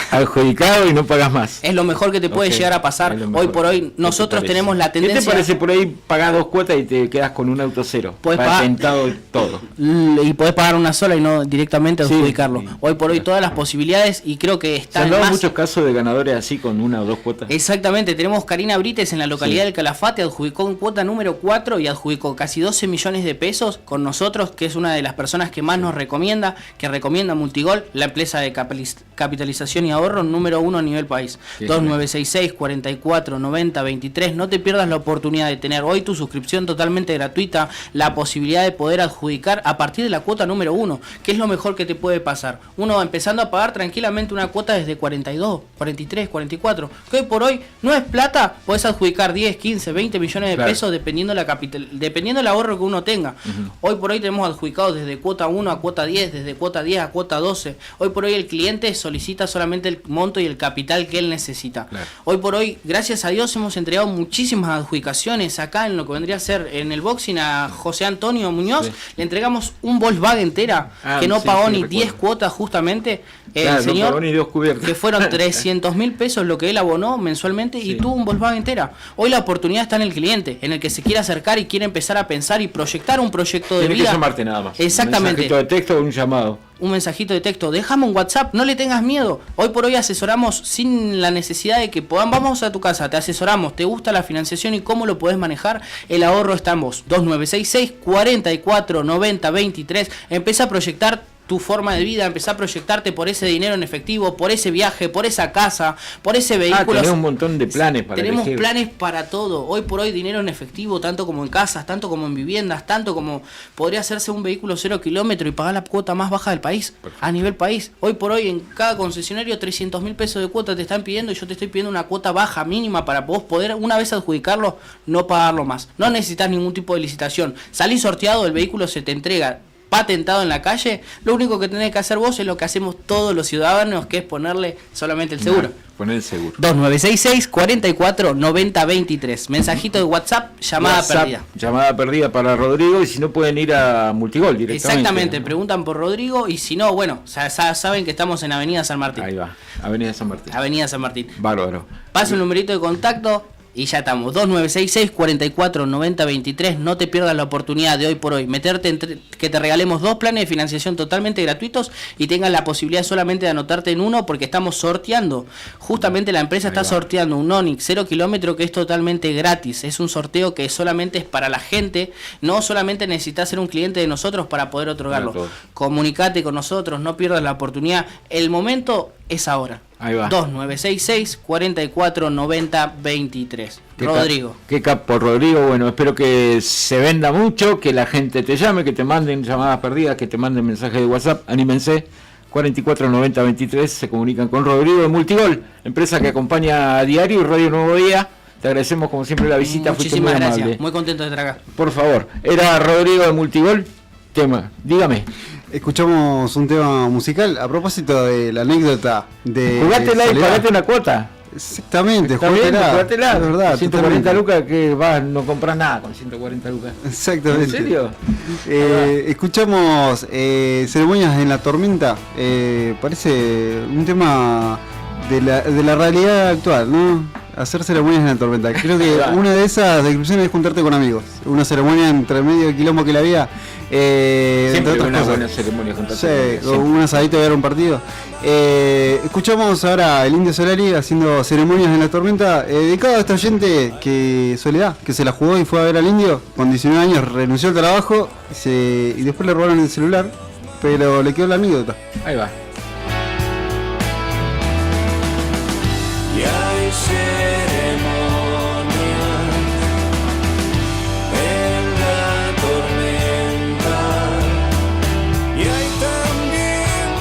Adjudicado y no pagas más. Es lo mejor que te puede llegar a pasar. Hoy por hoy nosotros tenemos la tendencia... ¿Qué te parece por ahí pagar 2 cuotas y te quedas con un auto cero? Patentado y todo. Y podés pagar una sola y no directamente adjudicarlo. Sí. Hoy por hoy todas las posibilidades, y creo que están Se han dado más... muchos casos de ganadores así con 1 o 2 cuotas. Exactamente, tenemos Karina Brites en la localidad del Calafate, adjudicó en cuota número 4 y adjudicó casi 12 millones de pesos con nosotros, que es una de las personas que más nos recomienda, que recomienda Multigol, la empresa de capitalización y ahorro número 1 a nivel país. 2966 44 90 23. No te pierdas la oportunidad de tener hoy tu suscripción totalmente gratuita, la posibilidad de poder adjudicar a partir de la cuota número 1, que es lo mejor que te puede pasar. Uno va empezando a pagar tranquilamente una cuota desde 42, 43, 44, que hoy por hoy no es plata, podés adjudicar 10, 15, 20 millones de pesos dependiendo dependiendo del ahorro que uno tenga. Hoy por hoy tenemos adjudicados desde cuota 1 a cuota 10, desde cuota 10 a cuota 12. Hoy por hoy el cliente solicita solamente el monto y el capital que él necesita. Hoy por hoy, gracias a Dios, hemos entregado muchísimas adjudicaciones acá en lo que vendría a ser en el boxing a José Antonio Muñoz. Le entregamos un Volkswagen entera que no pagó ni 10 cuotas justamente. El señor, que fueron 300.000 pesos lo que él abonó mensualmente y tuvo un Volkswagen entera. Hoy la oportunidad está en el cliente, en el que se quiere acercar y quiere empezar a pensar y proyectar un proyecto de vida. Tiene que llamarte nada más. Exactamente. Un mensajito de texto o un llamado. Un mensajito de texto, déjame un WhatsApp, no le tengas miedo. Hoy por hoy asesoramos sin la necesidad de que vamos a tu casa, te asesoramos, te gusta la financiación y cómo lo podés manejar. El ahorro está en vos. 2966 44 90 23. Empieza a proyectar tu forma de vida, empezar a proyectarte por ese dinero en efectivo, por ese viaje, por esa casa, por ese vehículo. Tenés un montón de planes para Tenemos elegir. planes para todo. Hoy por hoy dinero en efectivo, tanto como en casas, tanto como en viviendas, tanto como podría hacerse un vehículo 0 kilómetro y pagar la cuota más baja del país, a nivel país. Hoy por hoy en cada concesionario 300.000 pesos de cuota te están pidiendo y yo te estoy pidiendo una cuota baja mínima para vos poder una vez adjudicarlo, no pagarlo más. No necesitas ningún tipo de licitación. Salís sorteado, el vehículo se te entrega patentado en la calle, lo único que tenés que hacer vos es lo que hacemos todos los ciudadanos, que es ponerle solamente el seguro. Poner el seguro. 2966 44 90 23. Mensajito de WhatsApp, llamada perdida. Llamada perdida para Rodrigo, y si no pueden ir a Multigol directamente. Exactamente, preguntan por Rodrigo y si no, bueno, saben que estamos en Avenida San Martín. Ahí va, Avenida San Martín. Avenida San Martín. Bárbaro. Pasa un numerito de contacto y ya estamos. 2966 44 90 23. No te pierdas la oportunidad de hoy por hoy meterte que te regalemos 2 planes de financiación totalmente gratuitos y tengas la posibilidad solamente de anotarte en uno, porque estamos sorteando. Justamente la empresa está sorteando un Onix 0 kilómetro que es totalmente gratis. Es un sorteo que solamente es para la gente. No solamente necesitas ser un cliente de nosotros para poder otorgarlo. Comunicate con nosotros, no pierdas la oportunidad. El momento es ahora. Ahí va. 2966 44 90 23. Rodrigo. Qué capo, Rodrigo. Bueno, espero que se venda mucho, que la gente te llame, que te manden llamadas perdidas, que te manden mensajes de WhatsApp. Anímense. 44 90 23. Se comunican con Rodrigo de Multigol, empresa que acompaña a diario y Radio Nuevo Día. Te agradecemos como siempre la visita. Muchísimas gracias. Amable. Muy contento de estar acá. Por favor. Era Rodrigo de Multigol. Tema. Dígame. Escuchamos un tema musical a propósito de la anécdota de Jugátela y Soledad. pagate una cuota. Exactamente, Está bien, jugátela. Es verdad, 140 lucas que vas, no compras nada con 140 lucas. Exactamente. ¿En serio? Escuchamos Ceremonias en la Tormenta. Parece un tema de la realidad actual, ¿no? Hacer ceremonias en la tormenta. Creo que una de esas descripciones es juntarte con amigos. Una ceremonia entre medio del quilombo que la había. Siempre otras una cosas. buena ceremonia juntarse. Sí, un asadito de ver un partido. Escuchamos ahora el Indio Solari haciendo Ceremonias en la Tormenta, dedicado a esta oyente que Soledad, que se la jugó y fue a ver al Indio. Con 19 años renunció al trabajo y después le robaron el celular, pero le quedó la anécdota. Ahí va. Y hay ceremonias en la tormenta, y hay también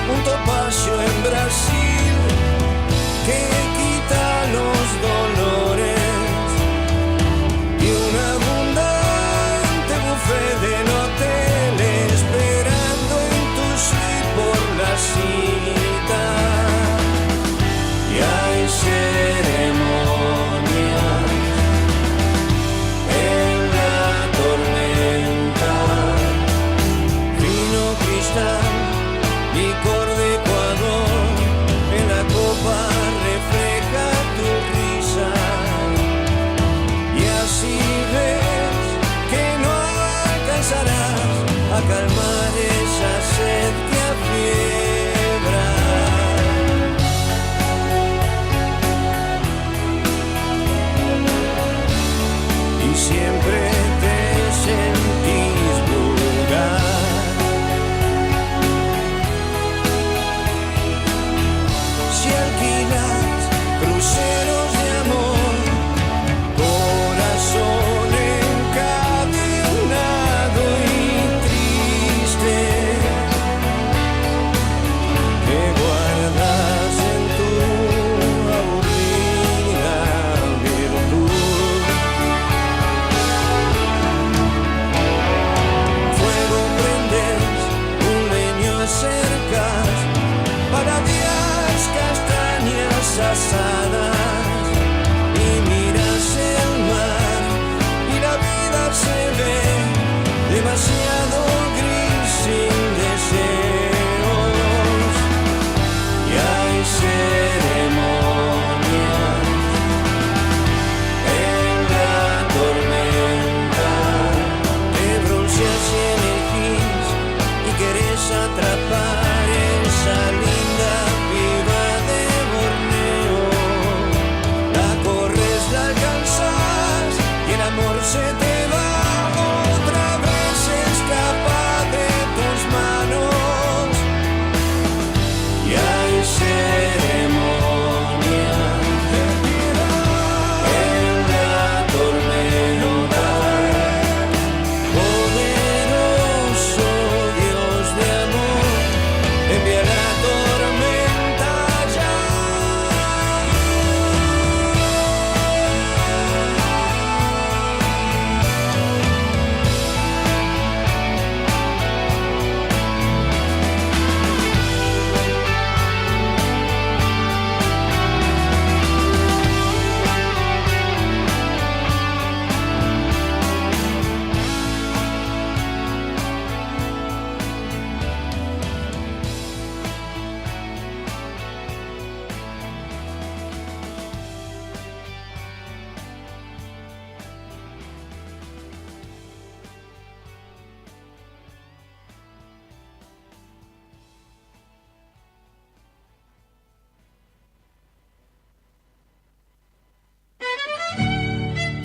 un topacio en Brasil que quita los dolores, y un abundante buffet del hotel esperando en tu suite por la cita. Y hay ceremonias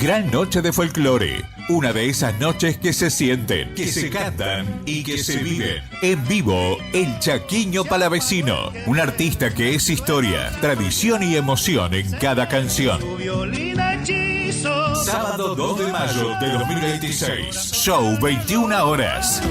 Gran Noche de Folclore. Una de esas noches que se sienten, que se cantan y que se viven. En vivo, el Chaquiño Palavecino. Un artista que es historia, tradición y emoción en cada canción. Sábado 2 de mayo de 2026. Show 21 horas.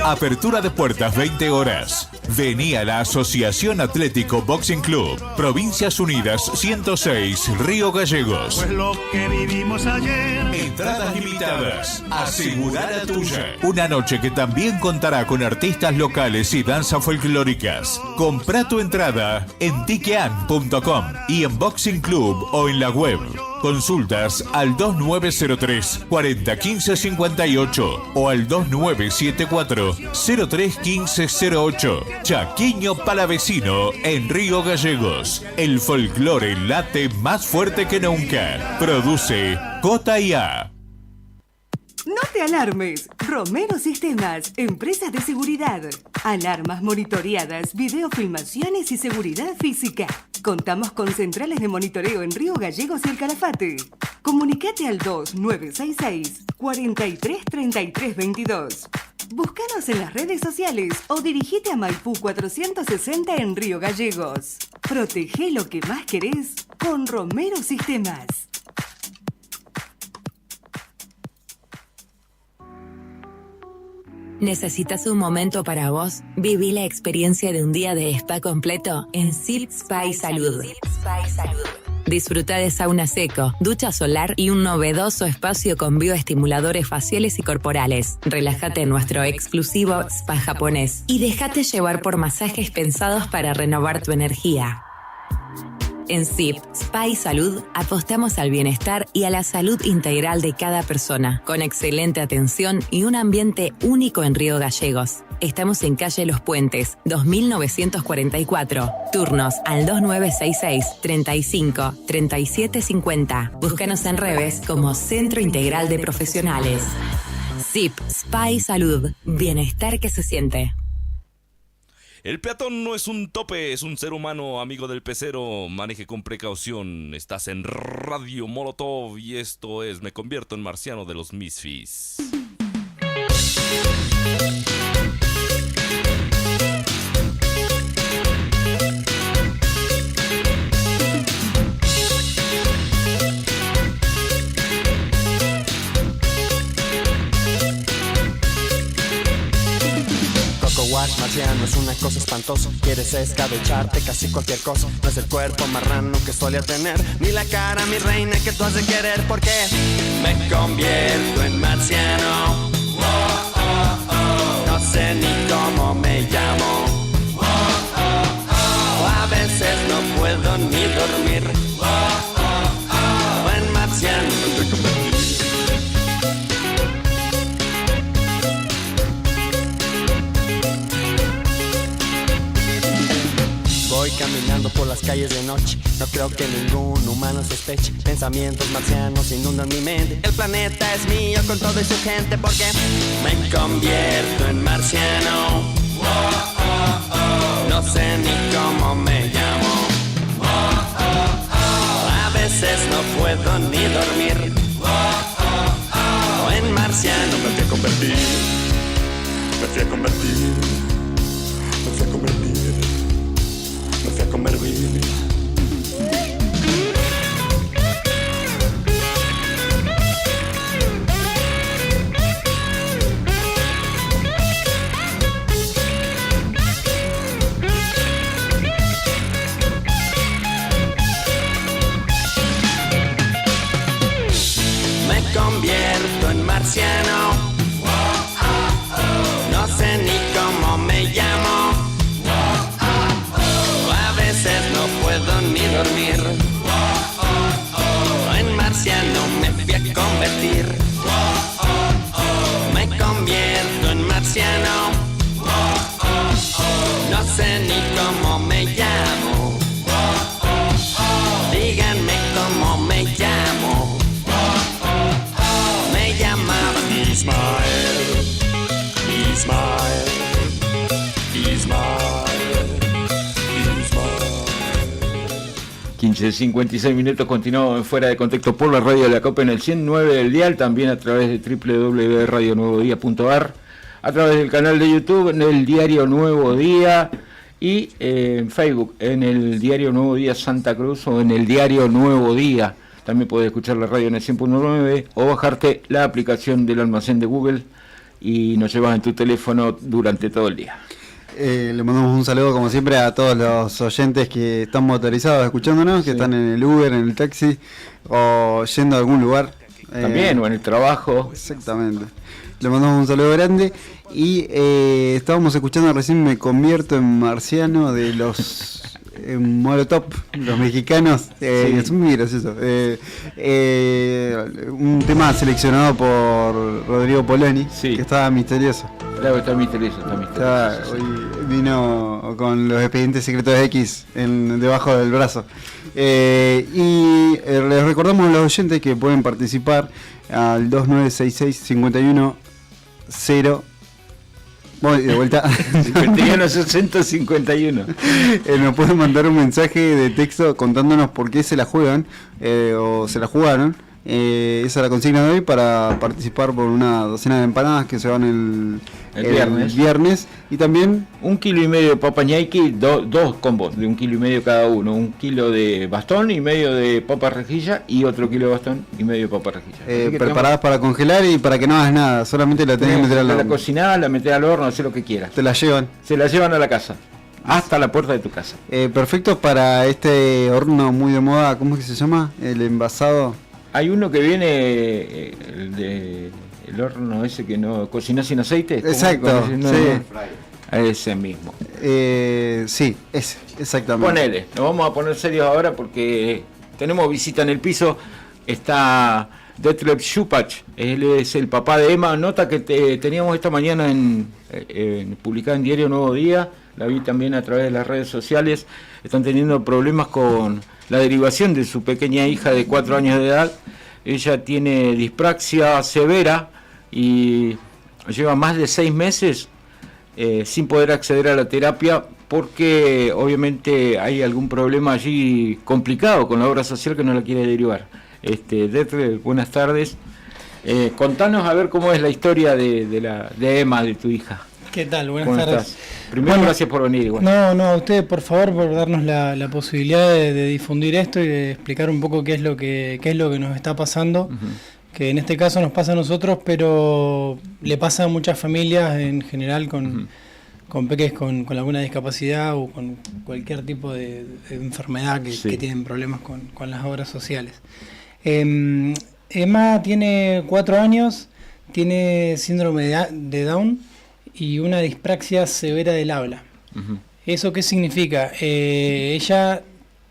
Apertura de puertas 20 horas. Vení a la Asociación Atlético Boxing Club, Provincias Unidas 106, Río Gallegos. Pues lo que vivimos ayer. Entradas limitadas. Asegura la tuya. Una noche que también contará con artistas locales y danzas folclóricas. Compra tu entrada en tiquean.com y en Boxing Club o en la web. Consultas al 2903 401558 o al 2974 031508. Chaquiño Palavecino en Río Gallegos. El folclore late más fuerte que nunca. Produce J&A. No te alarmes. Romero Sistemas, empresa de seguridad. Alarmas monitoreadas, videofilmaciones y seguridad física. Contamos con centrales de monitoreo en Río Gallegos y El Calafate. Comunicate al 2966 433322. Búscanos en las redes sociales o dirigite a Maipú 460 en Río Gallegos. Protege lo que más querés con Romero Sistemas. ¿Necesitas un momento para vos? Viví la experiencia de un día de spa completo en Zip Spa y Salud. Disfruta de sauna seco, ducha solar y un novedoso espacio con bioestimuladores faciales y corporales. Relájate en nuestro exclusivo spa japonés y déjate llevar por masajes pensados para renovar tu energía. En Zip, Spa y Salud apostamos al bienestar y a la salud integral de cada persona, con excelente atención y un ambiente único en Río Gallegos. Estamos en calle Los Puentes, 2944. Turnos al 2966 35 37 50. Búscanos en redes como Centro Integral de Profesionales. Zip, Spa y Salud. Bienestar que se siente. El peatón no es un tope, es un ser humano, amigo del pecero. Maneje con precaución. Estás en Radio Molotov y esto es Me Convierto en Marciano de los Misfits. Wash marciano es una cosa espantosa. Quieres escabecharte casi cualquier cosa. No es el cuerpo marrano que solía tener, ni la cara, mi reina, que tú has de querer. Porque me convierto en marciano. No sé ni cómo me llamo. A veces no puedo ni dormir. En marciano me convertí. Voy caminando por las calles de noche. No creo que ningún humano sospeche. Pensamientos marcianos inundan mi mente. El planeta es mío con todo y su gente. Porque me convierto en marciano. No sé ni cómo me llamo. A veces no puedo ni dormir. En marciano me fui a convertir. Me fui a convertir. Me fui a convertir. Me fui a convertir. Me convierto en marciano. No sé ni cómo me 11:56 continuamos en Fuera de Contexto por la radio de la COPE en el 109 del dial, también a través de www.radionuevodía.ar, a través del canal de YouTube en el Diario Nuevo Día y en Facebook en el Diario Nuevo Día Santa Cruz o en el Diario Nuevo Día. También puedes escuchar la radio en el 100.9 o bajarte la aplicación del almacén de Google y nos llevas en tu teléfono durante todo el día. Le mandamos un saludo como siempre a todos los oyentes que están motorizados escuchándonos, que están en el Uber, en el taxi o yendo a algún lugar. También, o en el trabajo. Exactamente. Le mandamos un saludo grande y estábamos escuchando recién Me Convierto en Marciano de los Molotov, los mexicanos. Es muy gracioso. Un tema seleccionado por Rodrigo Poloni, que estaba misterioso. Claro, está misterioso. Hoy vino con los expedientes secretos de X debajo del brazo. Y les recordamos a los oyentes que pueden participar al 2966-510. Voy de vuelta. 51-60-51. Nos pueden mandar un mensaje de texto contándonos por qué se la juegan o se la jugaron. Esa es la consigna de hoy para participar por una docena de empanadas que se van el viernes. Y también 1,5 kilos de papa ñayqui, dos combos de 1,5 kilos cada uno. 1 kilo de bastón y medio de papa rejilla y otro kilo de bastón y medio de papa rejilla. Preparadas para congelar y para que no hagas nada, solamente la tenés que meter al horno. La cocinada, la metés al horno, hacer lo que quieras. Te la llevan. Se la llevan a la casa, hasta la puerta de tu casa. Perfecto para este horno muy de moda, ¿cómo es que se llama? El envasado. Hay uno que viene, el horno ese que no cocina sin aceite. Exacto, ese mismo. Sí, ese, exactamente. Ponele, nos vamos a poner serios ahora porque tenemos visita en el piso. Está Detlef Schupach, él es el papá de Emma. Nota que teníamos esta mañana publicada en Diario Nuevo Día. La vi también a través de las redes sociales. Están teniendo problemas con la derivación de su pequeña hija de 4 años de edad. Ella tiene dispraxia severa y lleva más de 6 meses sin poder acceder a la terapia porque obviamente hay algún problema allí complicado con la obra social que no la quiere derivar. Detlef, buenas tardes. Contanos a ver cómo es la historia de Emma, de tu hija. ¿Qué tal? Buenas tardes. Estás? Primero, gracias por venir. Igual. No, a ustedes por favor por darnos la posibilidad de difundir esto y de explicar un poco qué es lo que nos está pasando, que en este caso nos pasa a nosotros, pero le pasa a muchas familias en general con peques con alguna discapacidad o con cualquier tipo de enfermedad que tienen problemas con las obras sociales. Emma tiene 4 años, tiene síndrome de Down y una dispraxia severa del habla. ¿Eso qué significa? Ella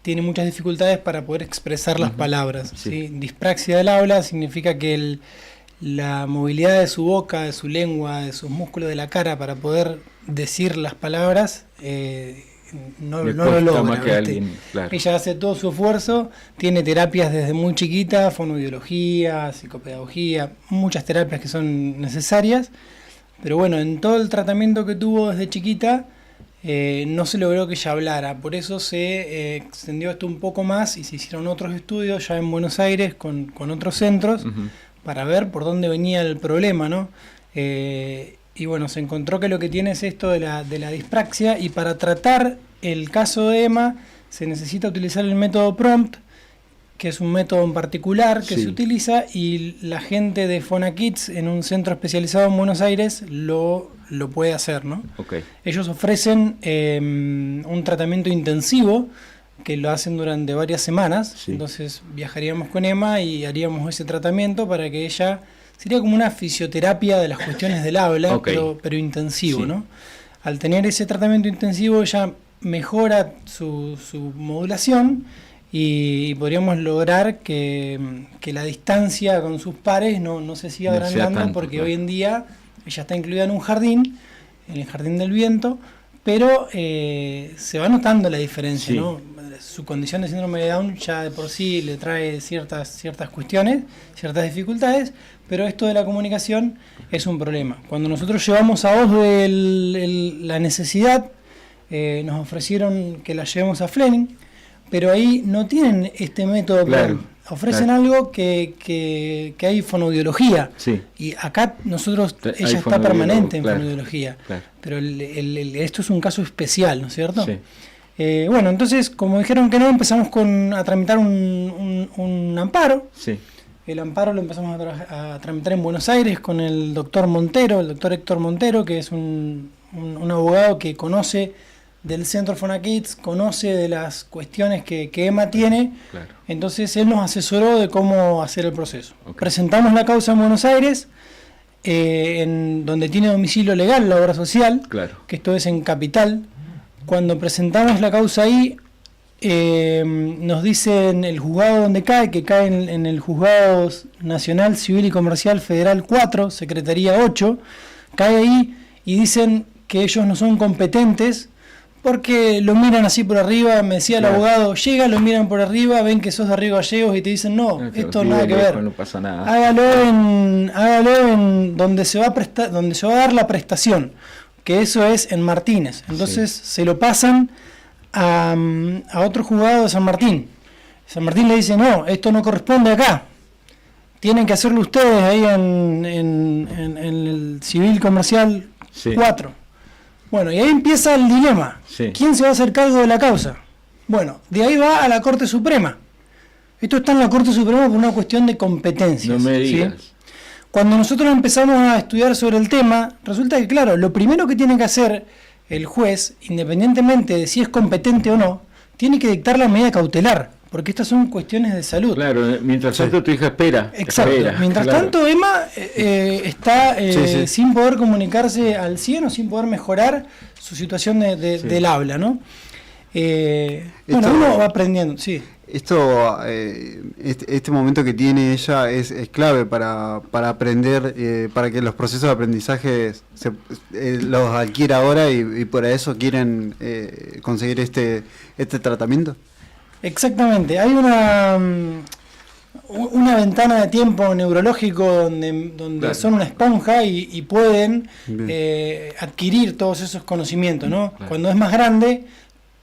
tiene muchas dificultades para poder expresar las palabras. ¿Sí? Dispraxia del habla significa que la movilidad de su boca, de su lengua, de sus músculos de la cara para poder decir las palabras no lo logra. Más que alguien, claro. Ella hace todo su esfuerzo, tiene terapias desde muy chiquita, fonoaudiología, psicopedagogía, muchas terapias que son necesarias. Pero bueno, en todo el tratamiento que tuvo desde chiquita no se logró que ella hablara, por eso se extendió esto un poco más y se hicieron otros estudios ya en Buenos Aires con otros centros para ver por dónde venía el problema, ¿no? Y bueno, se encontró que lo que tiene es esto de la dispraxia y para tratar el caso de Emma se necesita utilizar el método PROMPT, que es un método en particular que se utiliza y la gente de Fonakids en un centro especializado en Buenos Aires lo puede hacer, ¿no? Ellos ofrecen un tratamiento intensivo que lo hacen durante varias semanas, entonces viajaríamos con Emma y haríamos ese tratamiento para que ella, sería como una fisioterapia de las cuestiones del habla, pero intensivo, ¿no? Al tener ese tratamiento intensivo ella mejora su modulación y podríamos lograr que la distancia con sus pares no se siga agrandando porque hoy en día ella está incluida en un jardín, en el Jardín del Viento, pero se va notando la diferencia, ¿no? Su condición de síndrome de Down ya de por sí le trae ciertas cuestiones, ciertas dificultades, pero esto de la comunicación es un problema. Cuando nosotros llevamos a voz la necesidad, nos ofrecieron que la llevemos a Fleming, pero ahí no tienen este método. Claro, ofrecen algo que hay fonoaudiología. Sí. Y acá nosotros, ella está permanente en fonoaudiología. Claro. Pero esto es un caso especial, ¿no es cierto? Sí. Bueno, entonces, como dijeron que no, empezamos a tramitar un amparo. Sí. El amparo lo empezamos a tramitar en Buenos Aires con el doctor Héctor Montero, que es un abogado que conoce del Centro Fonakids, conoce de las cuestiones que EMA tiene. Claro. Entonces él nos asesoró de cómo hacer el proceso. Okay. Presentamos la causa en Buenos Aires, en donde tiene domicilio legal la obra social, claro, que esto es en Capital. Cuando presentamos la causa ahí, nos dicen el juzgado donde cae, que cae en el Juzgado Nacional Civil y Comercial Federal 4, Secretaría 8, cae ahí y dicen que ellos no son competentes porque lo miran así por arriba. Me decía el abogado, llega, lo miran por arriba, ven que sos de Río Gallegos y te dicen no, esto nada que ver. No pasa nada. Hágalo en donde se va a dar la prestación, que eso es en Martínez. Entonces se lo pasan a otro juzgado de San Martín. San Martín le dice, no, esto no corresponde acá. Tienen que hacerlo ustedes ahí en el Civil Comercial 4. Bueno, y ahí empieza el dilema. Sí. ¿Quién se va a hacer cargo de la causa? Bueno, de ahí va a la Corte Suprema. Esto está en la Corte Suprema por una cuestión de competencias. No me digas. ¿Sí? Cuando nosotros empezamos a estudiar sobre el tema, resulta que, claro, lo primero que tiene que hacer el juez, independientemente de si es competente o no, tiene que dictar la medida cautelar, porque estas son cuestiones de salud. Claro, mientras tanto tu hija espera. Exacto. Mientras tanto Emma está sin poder comunicarse al 100 o sin poder mejorar su situación del habla, ¿no? Bueno, uno va aprendiendo, sí. Este momento que tiene ella es clave para aprender, para que los procesos de aprendizaje los adquiera ahora y por eso quieren conseguir este tratamiento. Exactamente, hay una ventana de tiempo neurológico donde claro, son una esponja y pueden adquirir todos esos conocimientos, ¿no? Claro. Cuando es más grande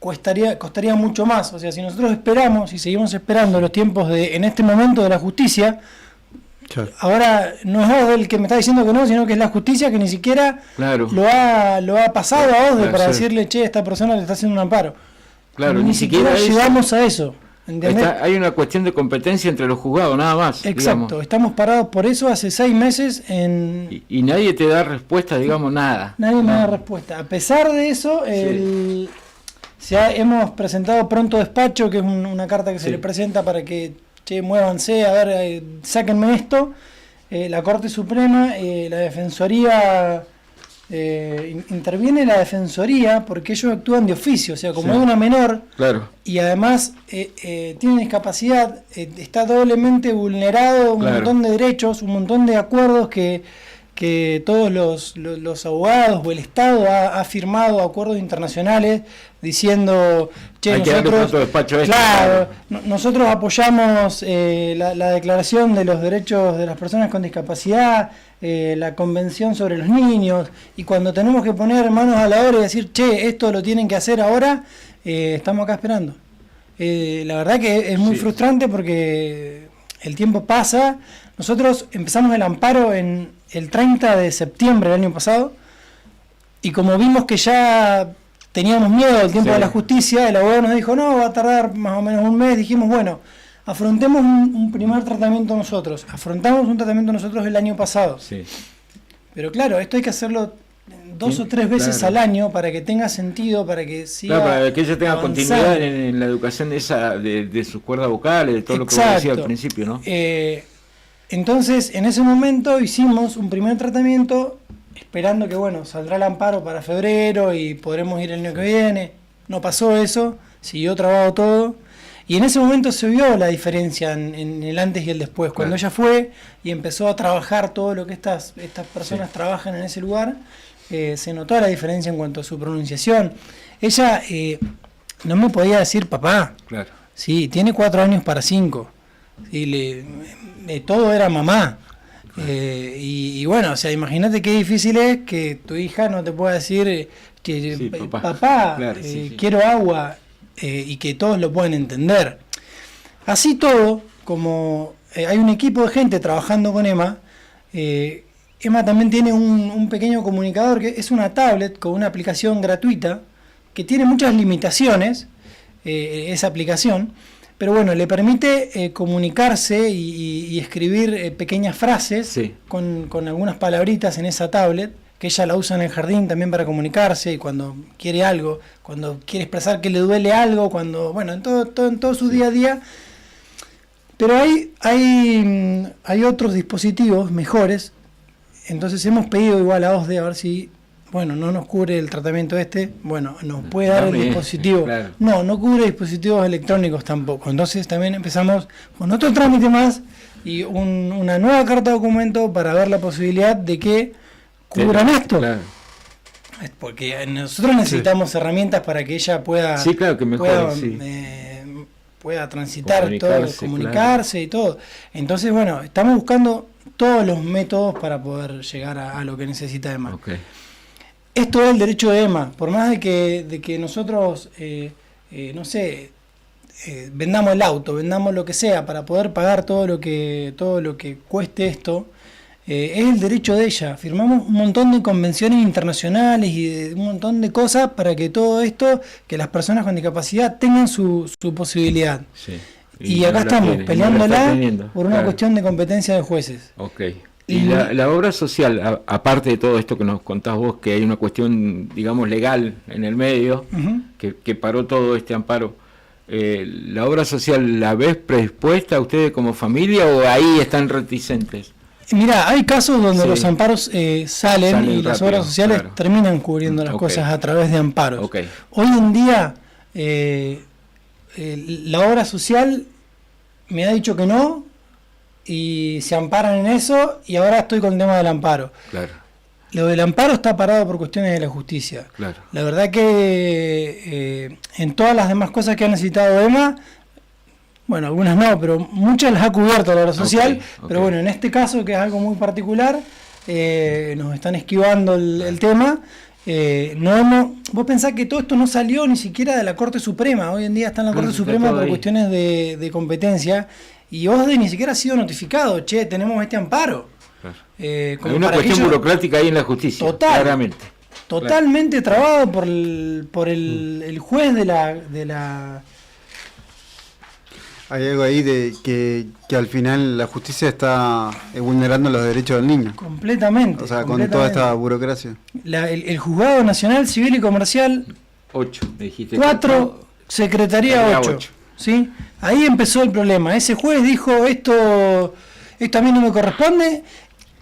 costaría mucho más. O sea, si nosotros esperamos y seguimos esperando los tiempos en este momento de la justicia, claro, ahora no es vos el que me está diciendo que no, sino que es la justicia que ni siquiera claro, lo ha pasado a Osde para decirle, che, esta persona le está haciendo un amparo. Claro, ni siquiera llegamos a eso. Hay una cuestión de competencia entre los juzgados, nada más. Exacto, digamos. Estamos parados por eso hace 6 meses y nadie te da respuesta, digamos, nada. Nadie me da respuesta. A pesar de eso, hemos presentado pronto despacho, que es una carta que se le presenta para que, muévanse, a ver, sáquenme esto. La Corte Suprema, la Defensoría... interviene la Defensoría porque ellos actúan de oficio, o sea, como es una menor, claro, y además tiene discapacidad, está doblemente vulnerado un montón de derechos, un montón de acuerdos que todos los abogados o el Estado ha firmado, acuerdos internacionales diciendo, nosotros apoyamos la Declaración de los Derechos de las Personas con Discapacidad, la Convención sobre los Niños, y cuando tenemos que poner manos a la obra y decir, esto lo tienen que hacer ahora, estamos acá esperando. La verdad que es muy frustrante porque el tiempo pasa. Nosotros empezamos el amparo el 30 de septiembre del año pasado, y como vimos que ya teníamos miedo del tiempo de la justicia, el abogado nos dijo, no, va a tardar más o menos un mes. Dijimos, bueno, afrontemos un primer tratamiento nosotros. Afrontamos un tratamiento nosotros el año pasado. Sí. Pero claro, esto hay que hacerlo 2 o 3 veces al año para que tenga sentido, para que siga para que ella tenga continuidad en la educación de sus cuerdas vocales, de todo lo que vos decías al principio, ¿no? Entonces, en ese momento hicimos un primer tratamiento esperando que, saldrá el amparo para febrero y podremos ir el año que viene. No pasó eso, siguió trabado todo. Y en ese momento se vio la diferencia en el antes y el después. Cuando ella fue y empezó a trabajar todo lo que estas personas trabajan en ese lugar, se notó la diferencia en cuanto a su pronunciación. Ella no me podía decir papá. Claro. Sí, tiene 4 años para 5. Sí, todo era mamá. Y o sea, imagínate qué difícil es que tu hija no te pueda decir papá, claro, quiero agua. y que todos lo puedan entender. Así todo, como hay un equipo de gente trabajando con Emma, Emma también tiene un pequeño comunicador que es una tablet con una aplicación gratuita que tiene muchas limitaciones, esa aplicación, pero bueno, le permite comunicarse y escribir pequeñas frases Sí. con algunas palabritas en esa tablet, que ella la usa en el jardín también para comunicarse, y cuando quiere algo, cuando quiere expresar que le duele algo, bueno, en todo su día a día. Pero hay otros dispositivos mejores, entonces hemos pedido igual a OSDE a ver si, bueno, no nos cubre el tratamiento nos puede dar el dispositivo. Claro. No cubre dispositivos electrónicos tampoco. Entonces también empezamos con otro trámite más y una nueva carta de documento para ver la posibilidad de que cubran esto. Claro. Porque nosotros necesitamos herramientas para que ella pueda, Sí, claro, que mejore, sí. pueda transitar, Comunicarse, comunicarse y todo. Entonces, bueno, estamos buscando todos los métodos para poder llegar a lo que necesita Emma. Okay. Esto es el derecho de Emma, por más de que nosotros, vendamos el auto, vendamos lo que sea para poder pagar todo lo que cueste esto, es el derecho de ella. Firmamos un montón de convenciones internacionales y de un montón de cosas para que todo esto, que las personas con discapacidad tengan su posibilidad. Sí. Y acá estamos peleándola por una cuestión de competencia de jueces. Ok. Y la obra social, aparte de todo esto que nos contás vos, que hay una cuestión, digamos, legal en el medio, que paró todo este amparo, ¿la obra social la ves predispuesta a ustedes como familia o ahí están reticentes? Mira, hay casos donde los amparos salen y las rápido, obras sociales terminan cubriendo las cosas a través de amparos. Hoy en día la obra social me ha dicho que no y se amparan en eso y ahora estoy con el tema del amparo. Claro. Lo del amparo está parado por cuestiones de la justicia. Claro. La verdad que en todas las demás cosas que ha necesitado Emma, bueno, algunas no, pero muchas las ha cubierto la obra social, pero bueno, en este caso, que es algo muy particular, nos están esquivando el tema. Vos pensás que todo esto no salió ni siquiera de la Corte Suprema, hoy en día está en la Corte Suprema por cuestiones de competencia, y OSDE ni siquiera ha sido notificado, tenemos este amparo. Claro. Hay una cuestión burocrática ahí en la justicia, claramente. Totalmente trabado por el juez de la Hay algo ahí de que al final la justicia está vulnerando los derechos del niño. Completamente. O sea, con toda esta burocracia. El Juzgado Nacional Civil y Comercial 8, me dijiste. 4, Secretaría 8. ¿Sí? Ahí empezó el problema. Ese juez dijo, esto a mí no me corresponde,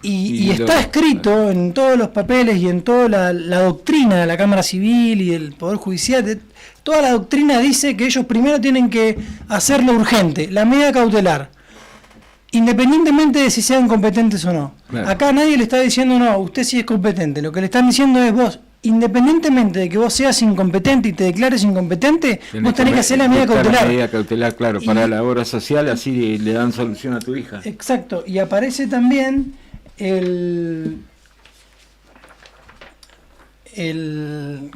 y está escrito en todos los papeles y en toda la doctrina de la Cámara Civil y del Poder Judicial. Toda la doctrina dice que ellos primero tienen que hacerlo urgente, la medida cautelar, independientemente de si sean competentes o no. Claro. Acá nadie le está diciendo, no, usted sí es competente. Lo que le están diciendo es, vos, independientemente de que vos seas incompetente y te declares incompetente, vos tenés que hacer la medida cautelar. La medida cautelar, claro, para la obra social, así le dan solución a tu hija. Exacto, y aparece también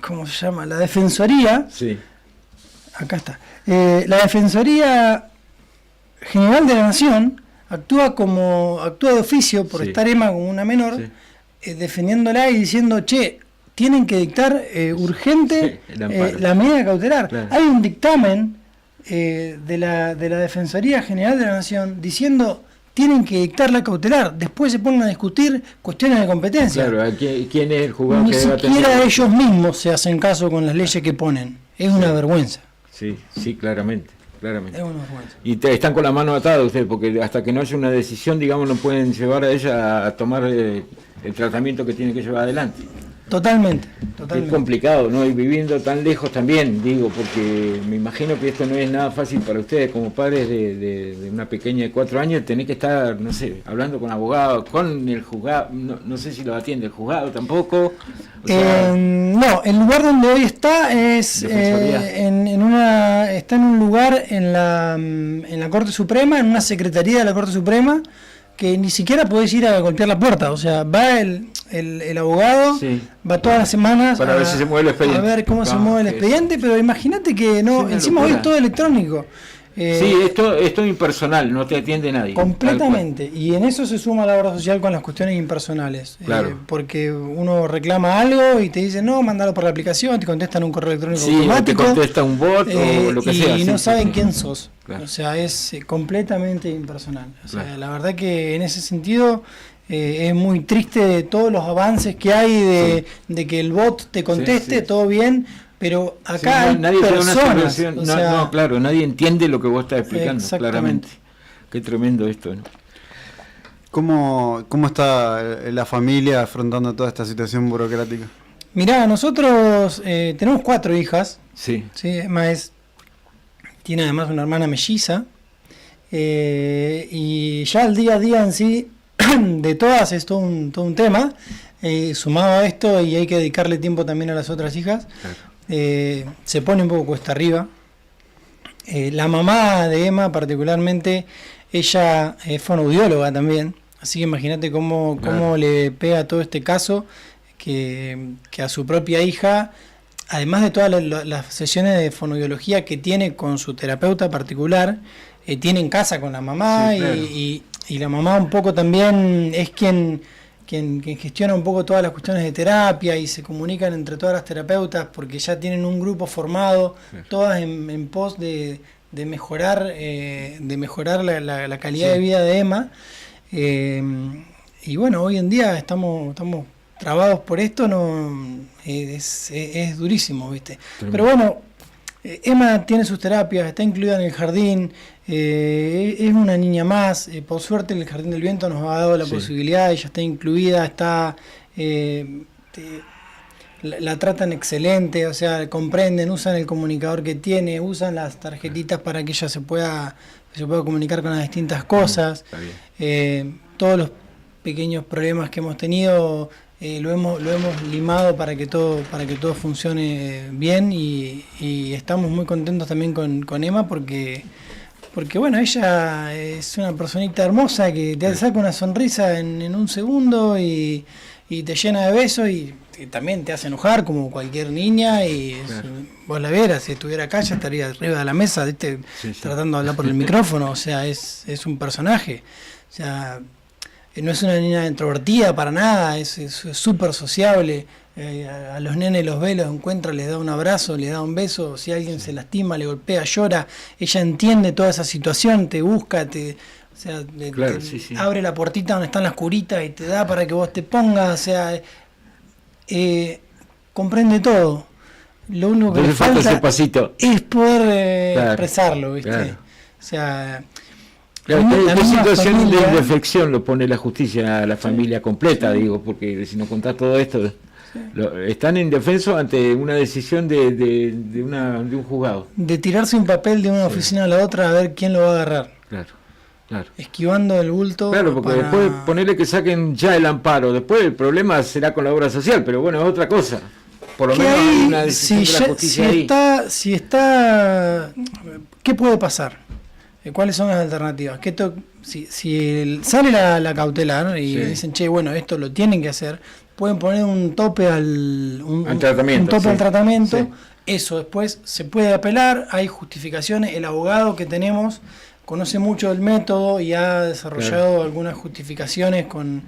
¿cómo se llama? La Defensoría. Sí. Acá está. La Defensoría General de la Nación actúa de oficio por estar Emma como una menor, defendiéndola y diciendo, tienen que dictar urgente la medida cautelar. Claro. Hay un dictamen de la Defensoría General de la Nación diciendo tienen que dictar la cautelar, después se ponen a discutir cuestiones de competencia. Claro, ¿quién es el juzgado Ni que debe atender? siquiera ellos mismos se hacen caso con las leyes que ponen. Es una vergüenza. Sí, claramente. Es una vergüenza. Y están con la mano atada ustedes, porque hasta que no haya una decisión, digamos, no pueden llevar a ella a tomar el tratamiento que tiene que llevar adelante. Totalmente. Es complicado, ¿no? Y viviendo tan lejos también, digo, porque me imagino que esto no es nada fácil para ustedes como padres de una pequeña de 4 años, tener que estar, no sé, hablando con abogados, con el juzgado, no sé si lo atiende el juzgado tampoco. O sea, no, el lugar donde hoy está es está en un lugar en la Corte Suprema, en una secretaría de la Corte Suprema, que ni siquiera podés ir a golpear la puerta, o sea, el abogado va todas las semanas para ver si se mueve el expediente. A ver cómo se mueve el expediente, pero imagínate que no, encima hoy es todo electrónico. Sí, esto es impersonal, no te atiende nadie. Completamente. Y en eso se suma la obra social con las cuestiones impersonales. Claro. Porque uno reclama algo y te dicen, no, mándalo por la aplicación, te contestan un correo electrónico automático. Te contesta un bot o lo que sea. Y no saben quién sos. Claro. O sea, es completamente impersonal. O sea, la verdad que en ese sentido es muy triste todos los avances que hay de que el bot te conteste, todo bien. Pero acá nadie personas, te da una solución. Claro, nadie entiende lo que vos estás explicando, claramente. Qué tremendo esto, ¿no? ¿Cómo está la familia afrontando toda esta situación burocrática? Mirá, nosotros tenemos 4 hijas. Sí. Tiene además una hermana melliza. Y ya el día a día en sí, de todas, es todo un tema. Sumado a esto, y hay que dedicarle tiempo también a las otras hijas. Claro. Se pone un poco cuesta arriba. La mamá de Emma particularmente, ella es fonoaudióloga también, así que imagínate cómo le pega todo este caso, que a su propia hija, además de todas las sesiones de fonoaudiología que tiene con su terapeuta particular, tiene en casa con la mamá, y la mamá un poco también es quien gestiona un poco todas las cuestiones de terapia, y se comunican entre todas las terapeutas porque ya tienen un grupo formado, todas en pos de mejorar la calidad de vida de Emma. Y bueno, hoy en día estamos trabados por esto, es durísimo, ¿viste? Pero bueno, Emma tiene sus terapias, está incluida en el jardín, es una niña más, por suerte el Jardín del Viento nos ha dado la posibilidad, ella está incluida, la tratan excelente, o sea, comprenden, usan el comunicador que tiene, usan las tarjetitas para que ella se pueda comunicar con las distintas cosas. Todos los pequeños problemas que hemos tenido lo hemos limado para que todo funcione bien, y estamos muy contentos también con Emma porque bueno, ella es una personita hermosa que te saca una sonrisa en un segundo y te llena de besos, y también te hace enojar como cualquier niña, y vos la vieras, si estuviera acá ya estaría arriba de la mesa, ¿viste? Tratando de hablar por el micrófono, o sea, es un personaje, o sea, no es una niña introvertida para nada, es súper sociable. A los nenes los ve, los encuentra, les da un abrazo, les da un beso, si alguien se lastima, le golpea, llora, ella entiende toda esa situación, te busca, abre la puertita donde están las curitas y te da para que vos te pongas, o sea, comprende todo. Lo único que le falta es poder expresarlo, ¿viste? Claro. O sea, ¿qué situación de indefección lo pone la justicia a la familia completa, digo? Porque si nos contás todo esto, están indefensos ante una decisión de un juzgado. De tirarse un papel de una oficina a la otra a ver quién lo va a agarrar. Claro. Esquivando el bulto. Claro, porque después ponerle que saquen ya el amparo. Después el problema será con la obra social, pero bueno, es otra cosa. Por lo menos hay una decisión de la justicia ahí. ¿Qué puede pasar? ¿Cuáles son las alternativas? Si sale la cautelar y dicen, che, bueno, esto lo tienen que hacer, pueden poner un tope al tratamiento. Eso después se puede apelar, hay justificaciones. El abogado que tenemos conoce mucho del método y ha desarrollado algunas justificaciones con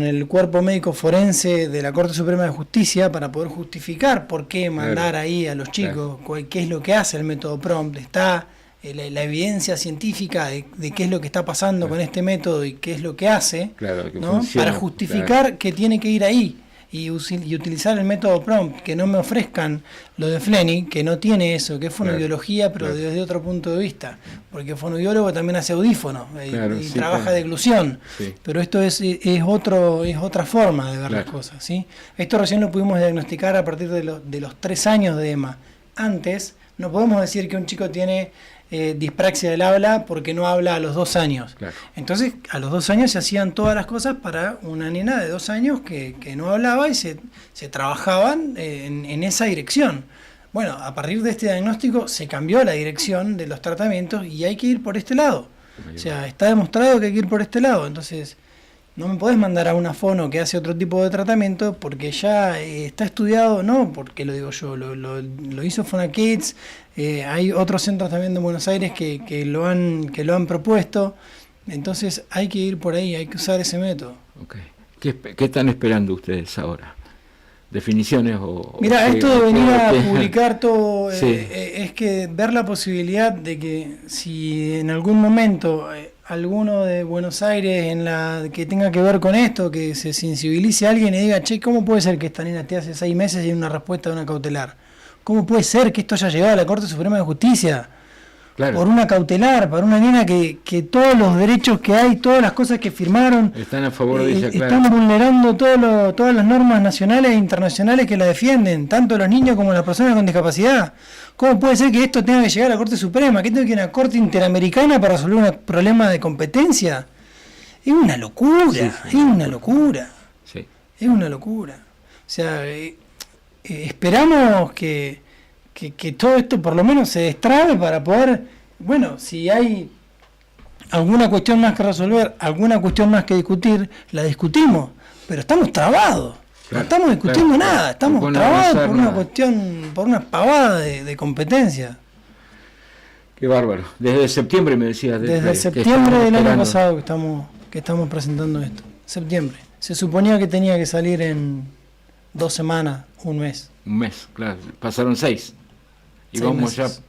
el cuerpo médico forense de la Corte Suprema de Justicia para poder justificar por qué mandar ahí a los chicos, qué es lo que hace el método PROMPT. Está la evidencia científica de qué es lo que está pasando con este método y qué es lo que hace, ¿no? Para justificar que tiene que ir ahí y utilizar el método PROMPT, que no me ofrezcan lo de Flenny, que no tiene eso, que es fonoaudiología, pero desde otro punto de vista, porque fonoaudiólogo también hace audífono y trabaja de oclusión, pero esto es otra forma de ver las cosas, ¿sí? Esto recién lo pudimos diagnosticar a partir de los 3 años de Emma. Antes no podemos decir que un chico tiene dispraxia del habla porque no habla a los 2 años. Entonces, a los 2 años se hacían todas las cosas para una nena de 2 años que no hablaba, y se trabajaban en esa dirección. Bueno, a partir de este diagnóstico se cambió la dirección de los tratamientos y hay que ir por este lado. O sea, está demostrado que hay que ir por este lado. Entonces, No me podés mandar a una fono que hace otro tipo de tratamiento porque ya está estudiado, no porque lo digo yo, lo hizo Fonakids, hay otros centros también de Buenos Aires que lo han propuesto, entonces hay que ir por ahí, hay que usar ese método. Okay. ¿Qué están esperando ustedes ahora? ¿Definiciones o...? Mira, esto de venir a publicar todo, sí. Es que ver la posibilidad de que si en algún momento alguno de Buenos Aires que tenga que ver con esto, que se sensibilice a alguien y diga, che, ¿cómo puede ser que esta nena esté hace 6 meses y hay una respuesta de una cautelar? ¿Cómo puede ser que esto haya llegado a la Corte Suprema de Justicia? Claro. Por una cautelar, para una nena que todos los derechos que hay, todas las cosas que firmaron, están a favor de ella, claro. Están vulnerando todas las normas nacionales e internacionales que la defienden, tanto los niños como las personas con discapacidad. ¿Cómo puede ser que esto tenga que llegar a la Corte Suprema? ¿Que tenga que ir a una Corte Interamericana para resolver un problema de competencia? Es una locura, sí. Es una locura. Sí. Es una locura. O sea, esperamos que todo esto por lo menos se destrabe para poder, bueno, si hay alguna cuestión más que resolver, alguna cuestión más que discutir, la discutimos, pero estamos trabados, claro, no estamos discutiendo nada, estamos trabados por una cuestión, por una pavada de competencia. Qué bárbaro. Desde septiembre me decías. Desde septiembre del año pasado que estamos presentando esto, septiembre. Se suponía que tenía que salir en 2 semanas, un mes. Un mes, claro, pasaron 6. Y 6 vamos meses. Ya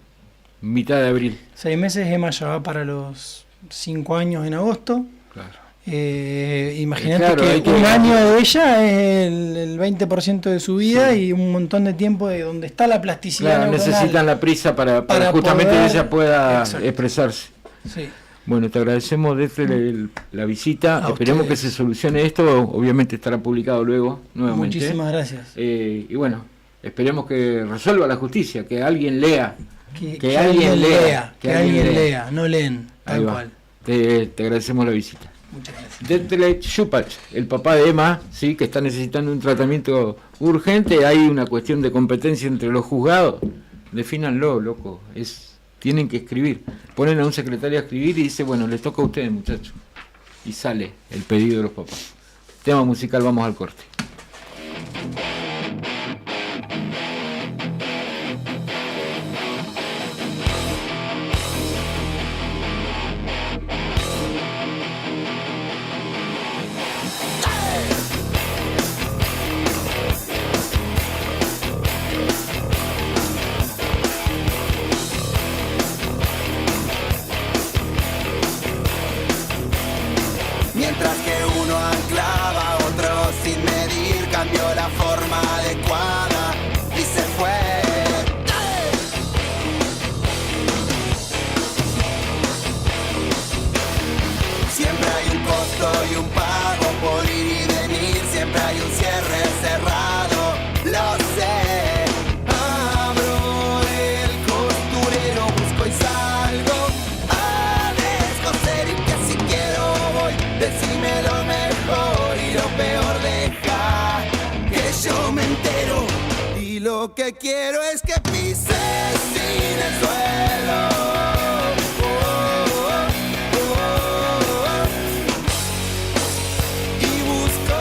mitad de abril. 6 meses, Emma ya va para los 5 años en agosto. Claro. Imagínate que un año de ella es el 20% de su vida, sí. Y un montón de tiempo de donde está la plasticidad. Claro, necesitan la prisa para justamente poder, ella pueda exacto. Expresarse. Sí. Bueno, te agradecemos desde la visita. Esperemos que se solucione esto. Obviamente estará publicado luego nuevamente. Muchísimas gracias. Y bueno, esperemos que resuelva la justicia, que alguien lea. Que alguien lea, no leen, tal cual. Te agradecemos la visita. Muchas gracias. Detlef Schupach, el papá de Emma, sí, que está necesitando un tratamiento urgente. Hay una cuestión de competencia entre los juzgados. Defínanlo, loco. Tienen que escribir. Ponen a un secretario a escribir y dice, bueno, les toca a ustedes, muchachos. Y sale el pedido de los papás. Tema musical, vamos al corte. Mientras que uno anclaba, otro sin medir cambió la forma adecuada y se fue. Siempre hay un costo y un pago por ir y venir, siempre hay un cierre cerrado, lo sé. Abro el costurero, busco y salgo a descoser y que si quiero voy. Decime lo mejor y lo peor, deja que yo me entero. Y lo que quiero es que pises sin el suelo. Y busco.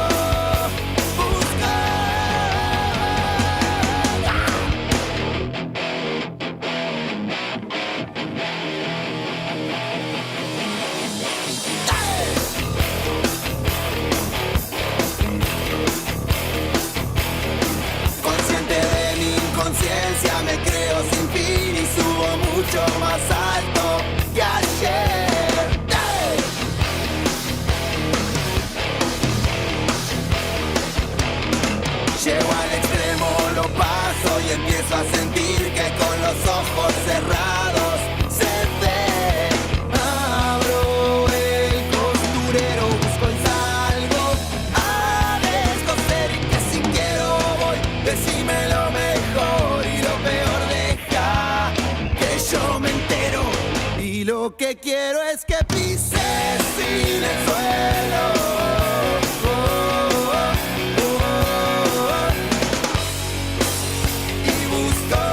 Consciente de mi inconsciencia, me creo sin fin y subo mucho más alto que ayer. Llego al extremo, lo paso y empiezo a sentir que con los ojos cerrados se ve. Abro el costurero, busco y salgo a descoser y que si quiero voy. Decime lo mejor y lo peor, deja que yo me entero. Y lo que quiero es que pises sin el suelo. Y busco.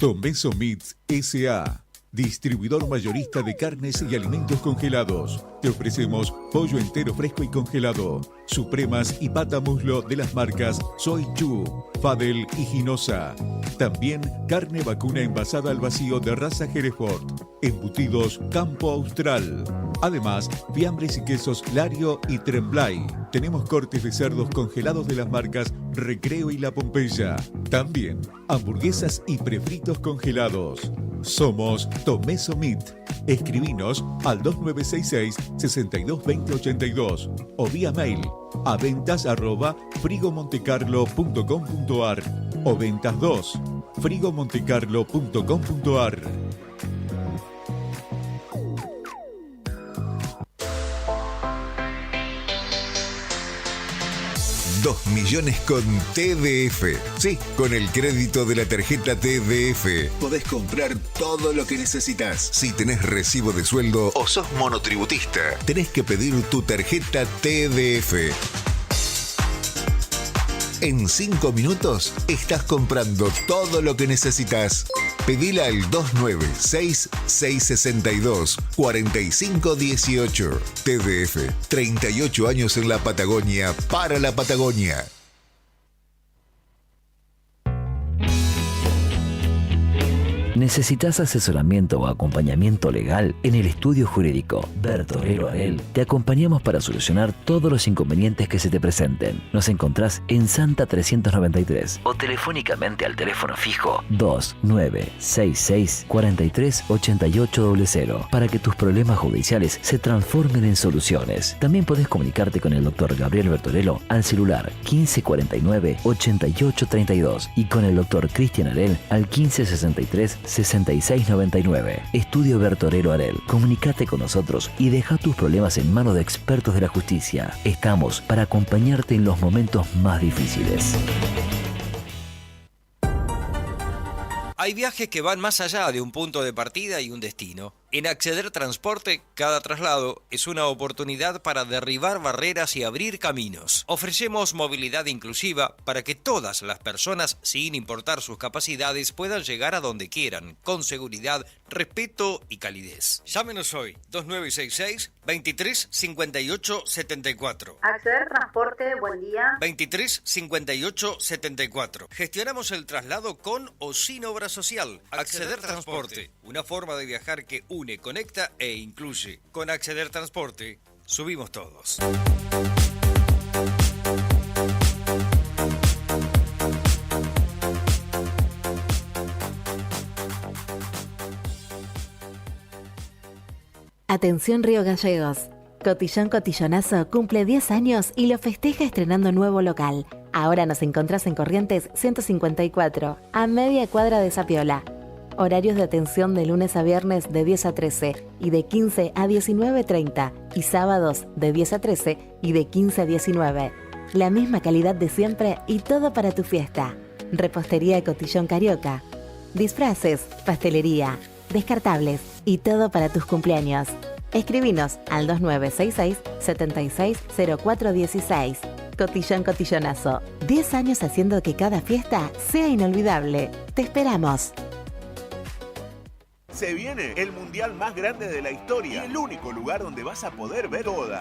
Tomeso Meats S.A., distribuidor mayorista de carnes y alimentos congelados. Te ofrecemos pollo entero fresco y congelado, supremas y pata muslo de las marcas Soy Chu, Fadel y Ginosa. También carne vacuna envasada al vacío de raza Hereford. Embutidos Campo Austral. Además, fiambres y quesos Lario y Tremblay. Tenemos cortes de cerdos congelados de las marcas Recreo y La Pompeya. También hamburguesas y prefritos congelados. Somos Tomeso Meat. Escribinos al 2966-622082 o vía mail a ventas@frigomontecarlo.com.ar o ventas2 frigomontecarlo.com.ar. 2 millones con TDF. Sí, con el crédito de la tarjeta TDF podés comprar todo lo que necesitas. Si tenés recibo de sueldo o sos monotributista, tenés que pedir tu tarjeta TDF. En 5 minutos estás comprando todo lo que necesitas. Pedila al 296-662-4518. TDF, 38 años en la Patagonia, para la Patagonia. ¿Necesitas asesoramiento o acompañamiento legal? En el estudio jurídico Bertorero Arel te acompañamos para solucionar todos los inconvenientes que se te presenten. Nos encontrás en Santa 393 o telefónicamente al teléfono fijo 2966 438800 para que tus problemas judiciales se transformen en soluciones. También podés comunicarte con el doctor Gabriel Bertorello al celular 1549 8832 y con el doctor Cristian Arel al 1563 6699. Estudio Bertorero Arel. Comunicate con nosotros y deja tus problemas en manos de expertos de la justicia. Estamos para acompañarte en los momentos más difíciles. Hay viajes que van más allá de un punto de partida y un destino. En Acceder Transporte, cada traslado es una oportunidad para derribar barreras y abrir caminos. Ofrecemos movilidad inclusiva para que todas las personas, sin importar sus capacidades, puedan llegar a donde quieran, con seguridad, respeto y calidez. Llámenos hoy, 2966-235874. Acceder Transporte, buen día. 235874. Gestionamos el traslado con o sin obra social. Acceder Transporte, una forma de viajar que une, conecta e incluye. Con Acceder Transporte, subimos todos. Atención Río Gallegos. Cotillón Cotillonazo cumple 10 años y lo festeja estrenando nuevo local. Ahora nos encontrás en Corrientes 154, a media cuadra de Zapiola. Horarios de atención de lunes a viernes de 10 a 13 y de 15 a 19:30 y sábados de 10 a 13 y de 15 a 19. La misma calidad de siempre y todo para tu fiesta. Repostería Cotillón Carioca. Disfraces, pastelería, descartables y todo para tus cumpleaños. Escribinos al 2966-760416. Cotillón Cotillonazo. 10 años haciendo que cada fiesta sea inolvidable. Te esperamos. Se viene el mundial más grande de la historia y el único lugar donde vas a poder ver toda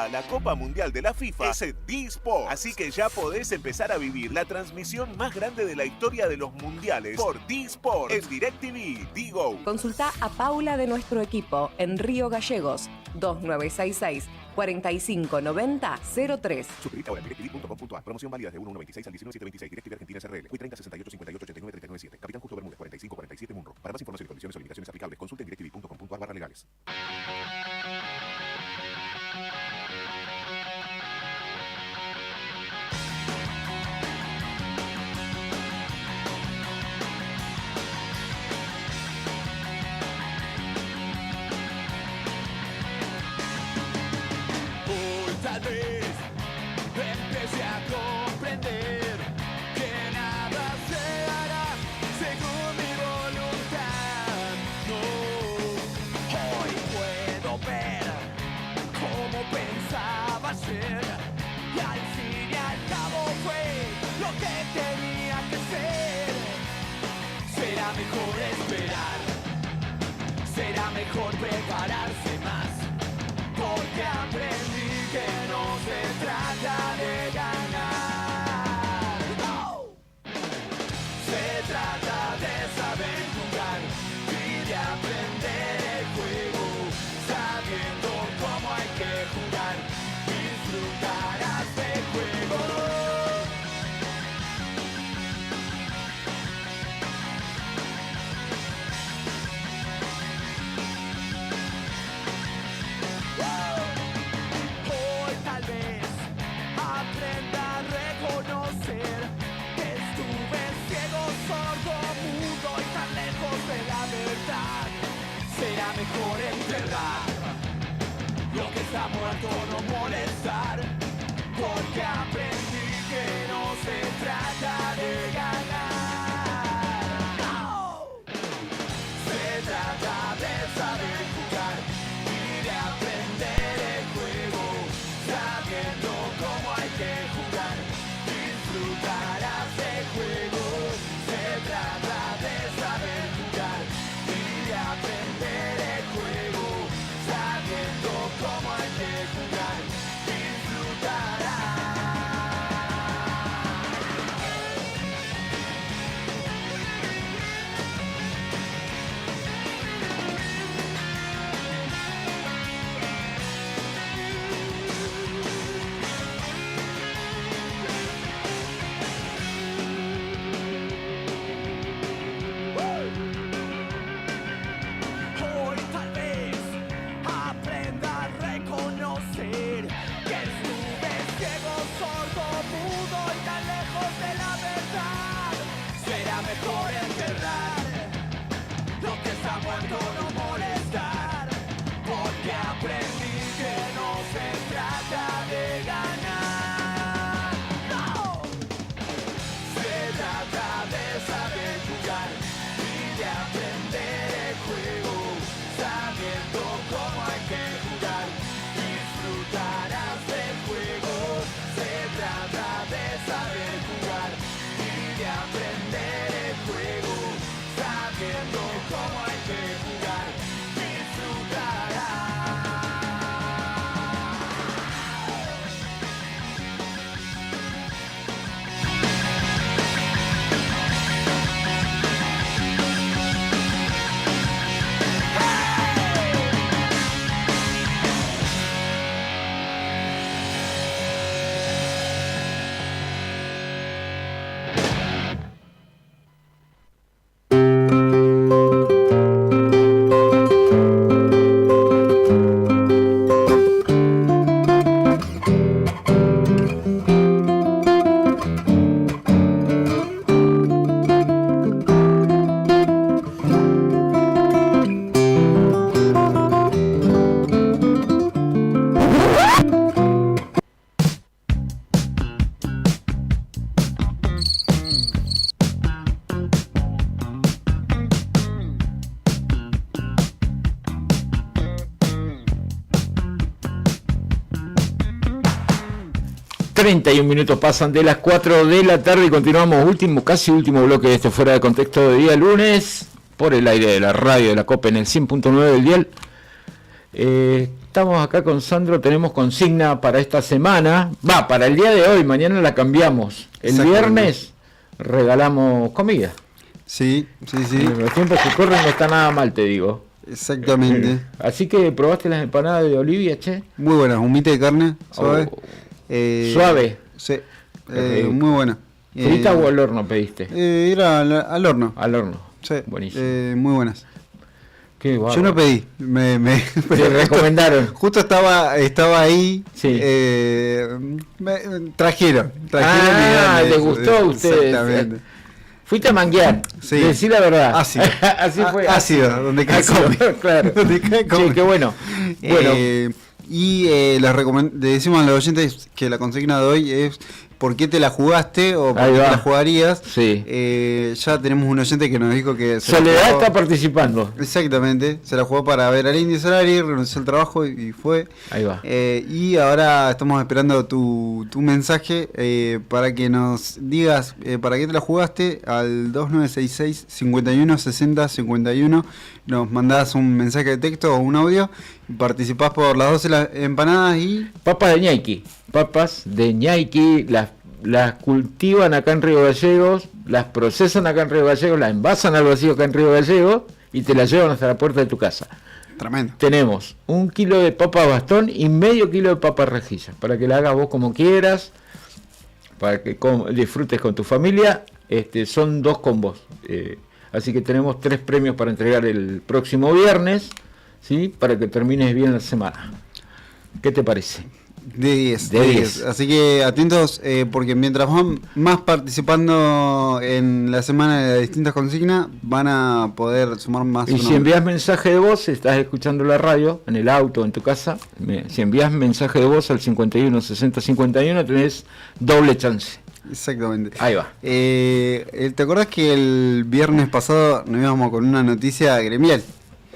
la Copa Mundial de la FIFA es en D-Sport. Así que ya podés empezar a vivir la transmisión más grande de la historia de los mundiales por D-Sport en DirecTV, Digo. Consulta a Paula de nuestro equipo en Río Gallegos 2966 4590-03. Suscribite ahora en directv.com.ar. Promoción válida de 1/1/26 al 19/7/26. DirecTV Argentina SRL. Hoy 30 68 58 89 39 7. Capitán Justo Bermúdez 45 47 Munro. Para más información y condiciones o limitaciones aplicables, consulte en directv.com.ar/legales. Tal vez empecé a comprender que nada se hará según mi voluntad. No, hoy puedo mejor prepararse más, porque aprendí que no se trata de ganar, no. Se trata de saber jugar y de aprender el juego, sabiendo cómo hay que jugar, disfrutarás del juego. Hoy tal vez aprenda a reconocer que estuve ciego, sordo, mudo y tan lejos de la verdad. Será mejor enterrar lo que está muerto, no molestar, porque aprendí que no se trata de ganar, no. Se trata de saber jugar y de aprender el juego, sabiendo cómo hay que jugar, disfrutarás del juego. Se trata de saber jugar y de aprender el juego, sabiendo cómo hay que jugar, disfrutarás. Hoy tal vez aprenda a reconocer que estuve ciego, sordo, mudo y tan lejos de la verdad. Será mejor enterrar lo que está muerto, no molestar, porque aprendí que no se trata de ganar, no. Se trata de saber jugar y de aprender el juego, sabiendo cómo hay que jugar, disfrutarás del juego. Se trata de saber jugar y de aprender el juego, sabiendo cómo hay que jugar, disfrutarás. ...31 pasan de las 4 de la tarde y continuamos casi último bloque de este Fuera de Contexto de día lunes... ...por el aire de la radio de la COPE en el 100.9 del dial. Estamos acá con Sandro, tenemos consigna para esta semana... para el día de hoy, mañana la cambiamos. El viernes regalamos comida. Sí. Los tiempos que corren no está nada mal, te digo. Exactamente. Así que, ¿probaste las empanadas de Olivia, che? Muy buenas, humita de carne, suave. Suave. Sí, muy buena. ¿Frita o al horno pediste? Era al horno. Al horno. Sí, buenísimo. Muy buenas. Qué yo no pedí, me te recomendaron. Justo estaba ahí. Sí. Me trajeron. ¿Le gustó a ustedes? Exactamente. Fuiste a manguear, sí. Decí la verdad. Ácido. Así fue. Ácido, donde cae come. Claro. Donde cae come. Sí, qué bueno. Y le decimos a los oyentes que la consigna de hoy es por qué te la jugaste o por qué te la jugarías. Sí. Ya tenemos un oyente que nos dijo que... Soledad está participando. Exactamente, se la jugó para ver al Indio Solari, renunció al trabajo y fue. Ahí va. Y ahora estamos esperando tu mensaje para que nos digas para qué te la jugaste al 2966 51 60 51. Nos mandás un mensaje de texto o un audio y participás por las 12 empanadas y... Papas de ñaiqui, las cultivan acá en Río Gallegos, las procesan acá en Río Gallegos, las envasan al vacío acá en Río Gallegos y te las llevan hasta la puerta de tu casa. Tremendo. Tenemos 1 kilo de papa bastón y medio kilo de papa rejilla, para que la hagas vos como quieras, para que disfrutes con tu familia. Son 2 combos. Así que tenemos 3 premios para entregar el próximo viernes, ¿sí? Para que termines bien la semana. ¿Qué te parece? De 10. Así que atentos, porque mientras van más participando en la semana de las distintas consignas, van a poder sumar más. Y si envías mensaje de voz, estás escuchando la radio, en el auto, en tu casa, si envías mensaje de voz al 51 60 51, tenés doble chance. Exactamente. Ahí va. ¿Te acordás que el viernes pasado nos íbamos con una noticia gremial?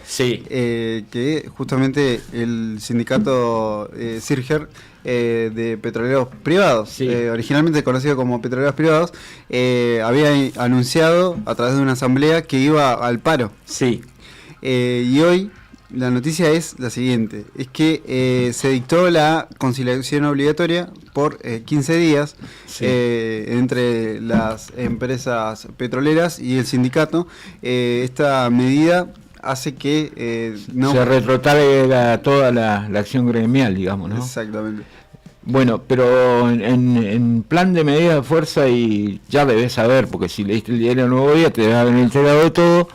Sí. Que justamente el sindicato Sirger de petroleros privados, sí. Originalmente conocido como petroleros privados, había anunciado a través de una asamblea que iba al paro. Sí. Y hoy la noticia es la siguiente, es que se dictó la conciliación obligatoria por 15 días sí. Entre las empresas petroleras y el sindicato. Esta medida hace que no se retrotraiga toda la acción gremial, digamos, ¿no? Exactamente. Bueno, pero en plan de medida de fuerza, y ya debes saber, porque si leíste el diario Nuevo Día te debes haber enterado de todo,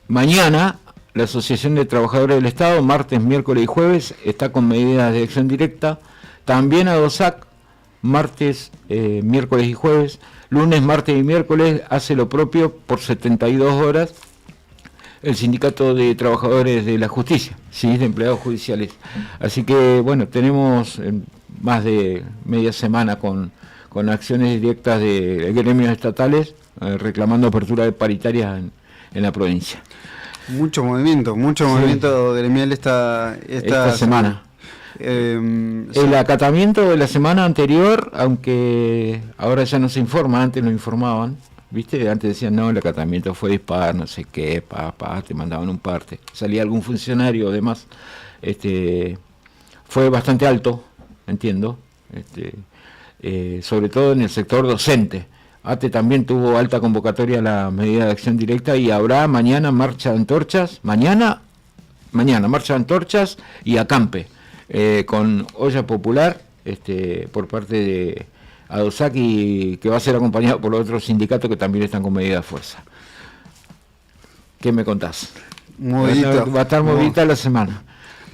mañana la Asociación de Trabajadores del Estado, martes, miércoles y jueves, está con medidas de acción directa. También ADOSAC, martes, miércoles y jueves. Lunes, martes y miércoles hace lo propio por 72 horas el Sindicato de Trabajadores de la Justicia, ¿sí? De empleados judiciales. Así que, bueno, tenemos más de media semana con acciones directas de gremios estatales reclamando apertura de paritarias en la provincia. Mucho movimiento gremial esta semana. El acatamiento de la semana anterior, aunque ahora ya no se informa, antes lo informaban, ¿viste? Antes decían, no, el acatamiento fue dispar, no sé qué, te mandaban un parte. Salía algún funcionario, además, fue bastante alto, entiendo, sobre todo en el sector docente. ATE también tuvo alta convocatoria a la medida de acción directa y habrá mañana marcha de antorchas, mañana marcha de antorchas y acampe, con olla popular por parte de ADOSAC, y que va a ser acompañado por los otros sindicatos que también están con medida de fuerza. ¿Qué me contás? Va a estar movidita la semana.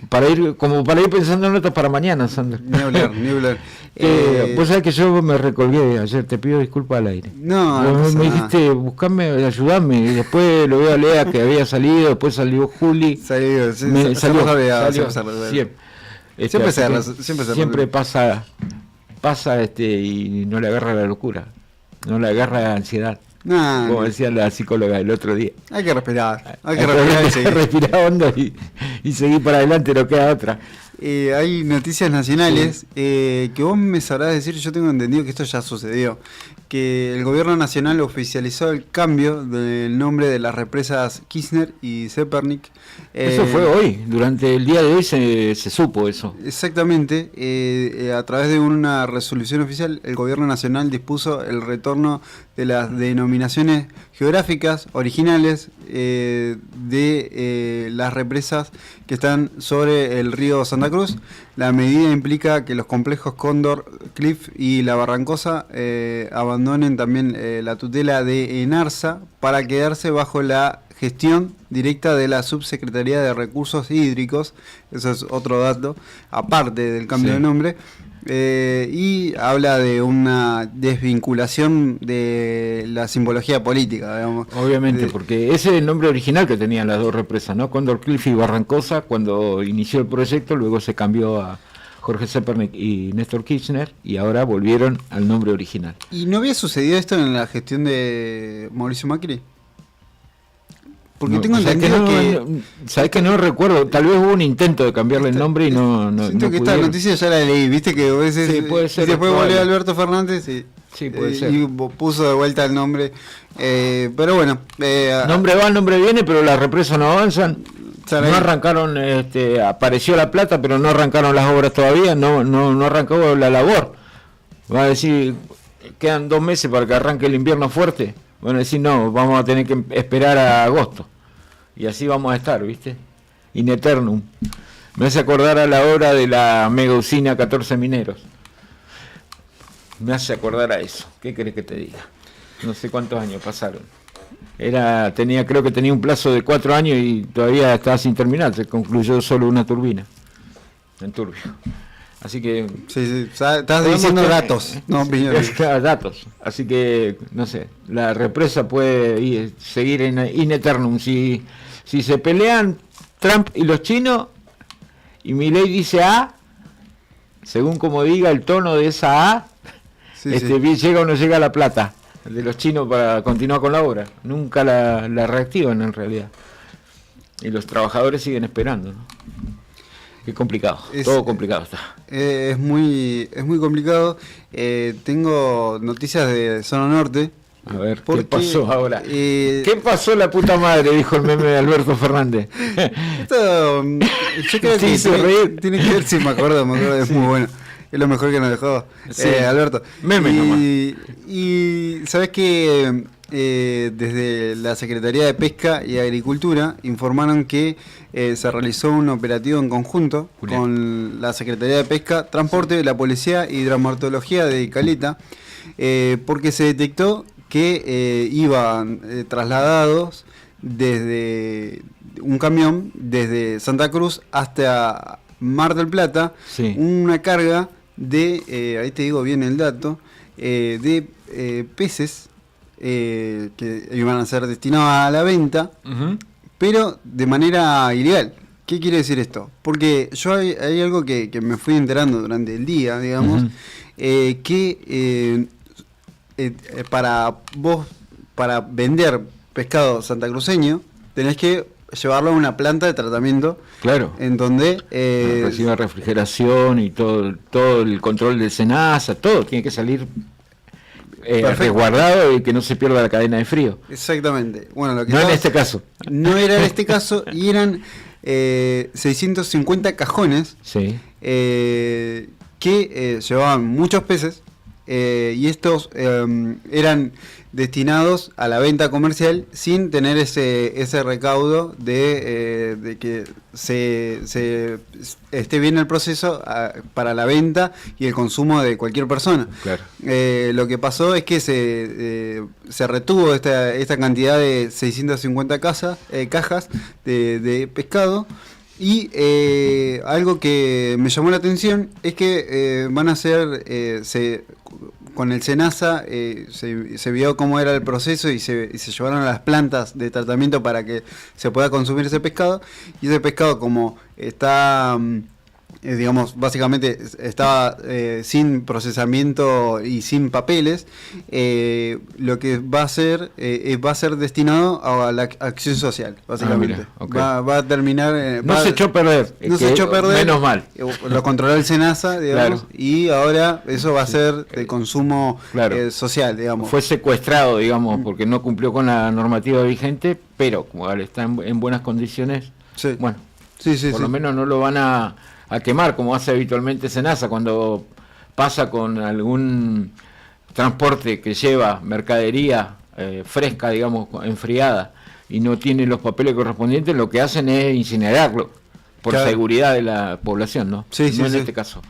Para ir pensando en notas para mañana, Sandra. Ni hablar. Vos sabés que yo me recolgué ayer, te pido disculpas al aire. No me dijiste, buscame, ayudame, y después lo veo a Lea que había salido, después salió Juli. Salió. Siempre pasa y no le agarra la locura, no le agarra la ansiedad. Como decía la psicóloga el otro día. Hay que respirar. Respirar hondo y seguir para adelante, no queda otra. Hay noticias nacionales que vos me sabrás decir, yo tengo entendido que esto ya sucedió, que el gobierno nacional oficializó el cambio del nombre de las represas Kirchner y Zepernik. Eso fue hoy, durante el día de hoy se supo eso. Exactamente, a través de una resolución oficial, el gobierno nacional dispuso el retorno de las denominaciones geográficas originales de las represas que están sobre el río Santa Cruz. La medida implica que los complejos Cóndor, Cliff y La Barrancosa abandonen también la tutela de ENARSA para quedarse bajo la gestión directa de la Subsecretaría de Recursos Hídricos. Eso es otro dato, aparte del cambio de nombre. Y habla de una desvinculación de la simbología política, digamos. Obviamente, porque ese es el nombre original que tenían las dos represas, ¿no? Cóndor Cliff y Barrancosa, cuando inició el proyecto, luego se cambió a Jorge Zepernik y Néstor Kirchner, y ahora volvieron al nombre original. ¿Y no había sucedido esto en la gestión de Mauricio Macri? Porque tengo entendido que... ¿Sabes que no recuerdo? Tal vez hubo un intento de cambiarle el nombre y no siento que pudieron. esta noticia ya la leí, viste que a veces... Sí, puede ser. Después volvió Alberto Fernández y... Sí, puede ser. Y puso de vuelta el nombre. Pero bueno. Nombre va, nombre viene, pero las represas no avanzan. No arrancaron, apareció la plata, pero no arrancaron las obras todavía, no arrancó la labor. Va a decir, quedan 2 meses para que arranque el invierno fuerte. Van a decir, no, vamos a tener que esperar a agosto. Y así vamos a estar, ¿viste? In eternum. Me hace acordar a la obra de la mega usina 14 mineros. Me hace acordar a eso. ¿Qué querés que te diga? No sé cuántos años pasaron. Creo que tenía un plazo de 4 años y todavía estaba sin terminar. Se concluyó solo una turbina en Turbio. Así que... Sí, estás diciendo datos, no opiniones. Datos. Así que, no sé, la represa puede seguir en in eternum. Si se pelean Trump y los chinos, y Milei dice A, según como diga el tono de esa A, llega o no llega la plata de los chinos para continuar con la obra. Nunca la reactivan en realidad. Y los trabajadores siguen esperando, ¿no? Qué complicado, todo complicado está. Es muy complicado. Tengo noticias de Zona Norte. A ver, ¿qué pasó ahora? ¿Qué pasó la puta madre? Dijo el meme de Alberto Fernández. Esto, yo creo que tiene que ver, sí, me acuerdo, es muy bueno. Es lo mejor que nos dejó Alberto. Meme nomás. Y sabes que desde la Secretaría de Pesca y Agricultura informaron que se realizó un operativo en conjunto con la Secretaría de Pesca, Transporte, la Policía y Hidrometeorología de Caleta, porque se detectó que iban trasladados desde un camión desde Santa Cruz hasta Mar del Plata, una carga de, ahí te digo bien el dato, de peces que iban a ser destinados a la venta, pero de manera ilegal. ¿Qué quiere decir esto? Porque yo hay algo que me fui enterando durante el día, digamos, que para vender pescado santacruceño tenés que llevarlo a una planta de tratamiento, claro, en donde recibe refrigeración y todo el control del SENASA, todo tiene que salir resguardado y que no se pierda la cadena de frío. Exactamente. Bueno, lo que no en este caso. No era en este caso, y eran 650 cajones que llevaban muchos peces, y estos eran destinados a la venta comercial sin tener ese recaudo de que se esté bien el proceso para la venta y el consumo de cualquier persona. Claro. Lo que pasó es que se retuvo esta cantidad de 650 cajas de pescado. Y algo que me llamó la atención es que van a hacer, con el SENASA se vio cómo era el proceso y se llevaron a las plantas de tratamiento para que se pueda consumir ese pescado. Y ese pescado, como está, digamos, básicamente estaba sin procesamiento y sin papeles, lo que va a ser destinado a la acción social, básicamente. Va a terminar... se echó a perder. Menos mal. Lo controló el SENASA, digamos, claro. Y ahora eso va a ser de consumo social, digamos. Fue secuestrado, digamos, porque no cumplió con la normativa vigente, pero como está en buenas condiciones, bueno, por lo menos no lo van a quemar como hace habitualmente SENASA cuando pasa con algún transporte que lleva mercadería fresca, digamos, enfriada, y no tiene los papeles correspondientes. Lo que hacen es incinerarlo por seguridad de la población, ¿no? Este caso.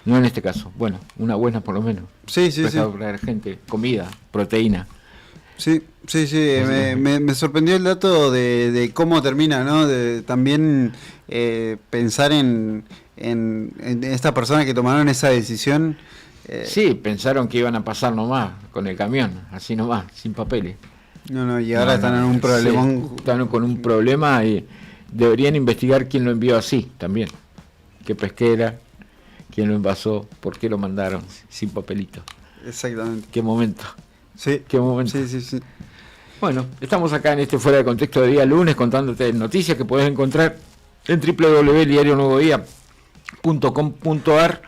No en este caso. Bueno, una buena por lo menos. Para la gente, comida, proteína. Sí. Me sorprendió el dato de cómo termina, ¿no? De también pensar en esta persona que tomaron esa decisión. Sí, pensaron que iban a pasar nomás con el camión, así nomás, sin papeles. Y ahora están en un problemón. Sí, están con un problema y deberían investigar quién lo envió así también. Qué pesquera, quién lo envasó, por qué lo mandaron sin papelito. Exactamente. Qué momento. Sí. Qué momento. Sí. Bueno, estamos acá en Fuera de Contexto de día lunes contándote noticias que podés encontrar en www.diarionuevodía.com.ar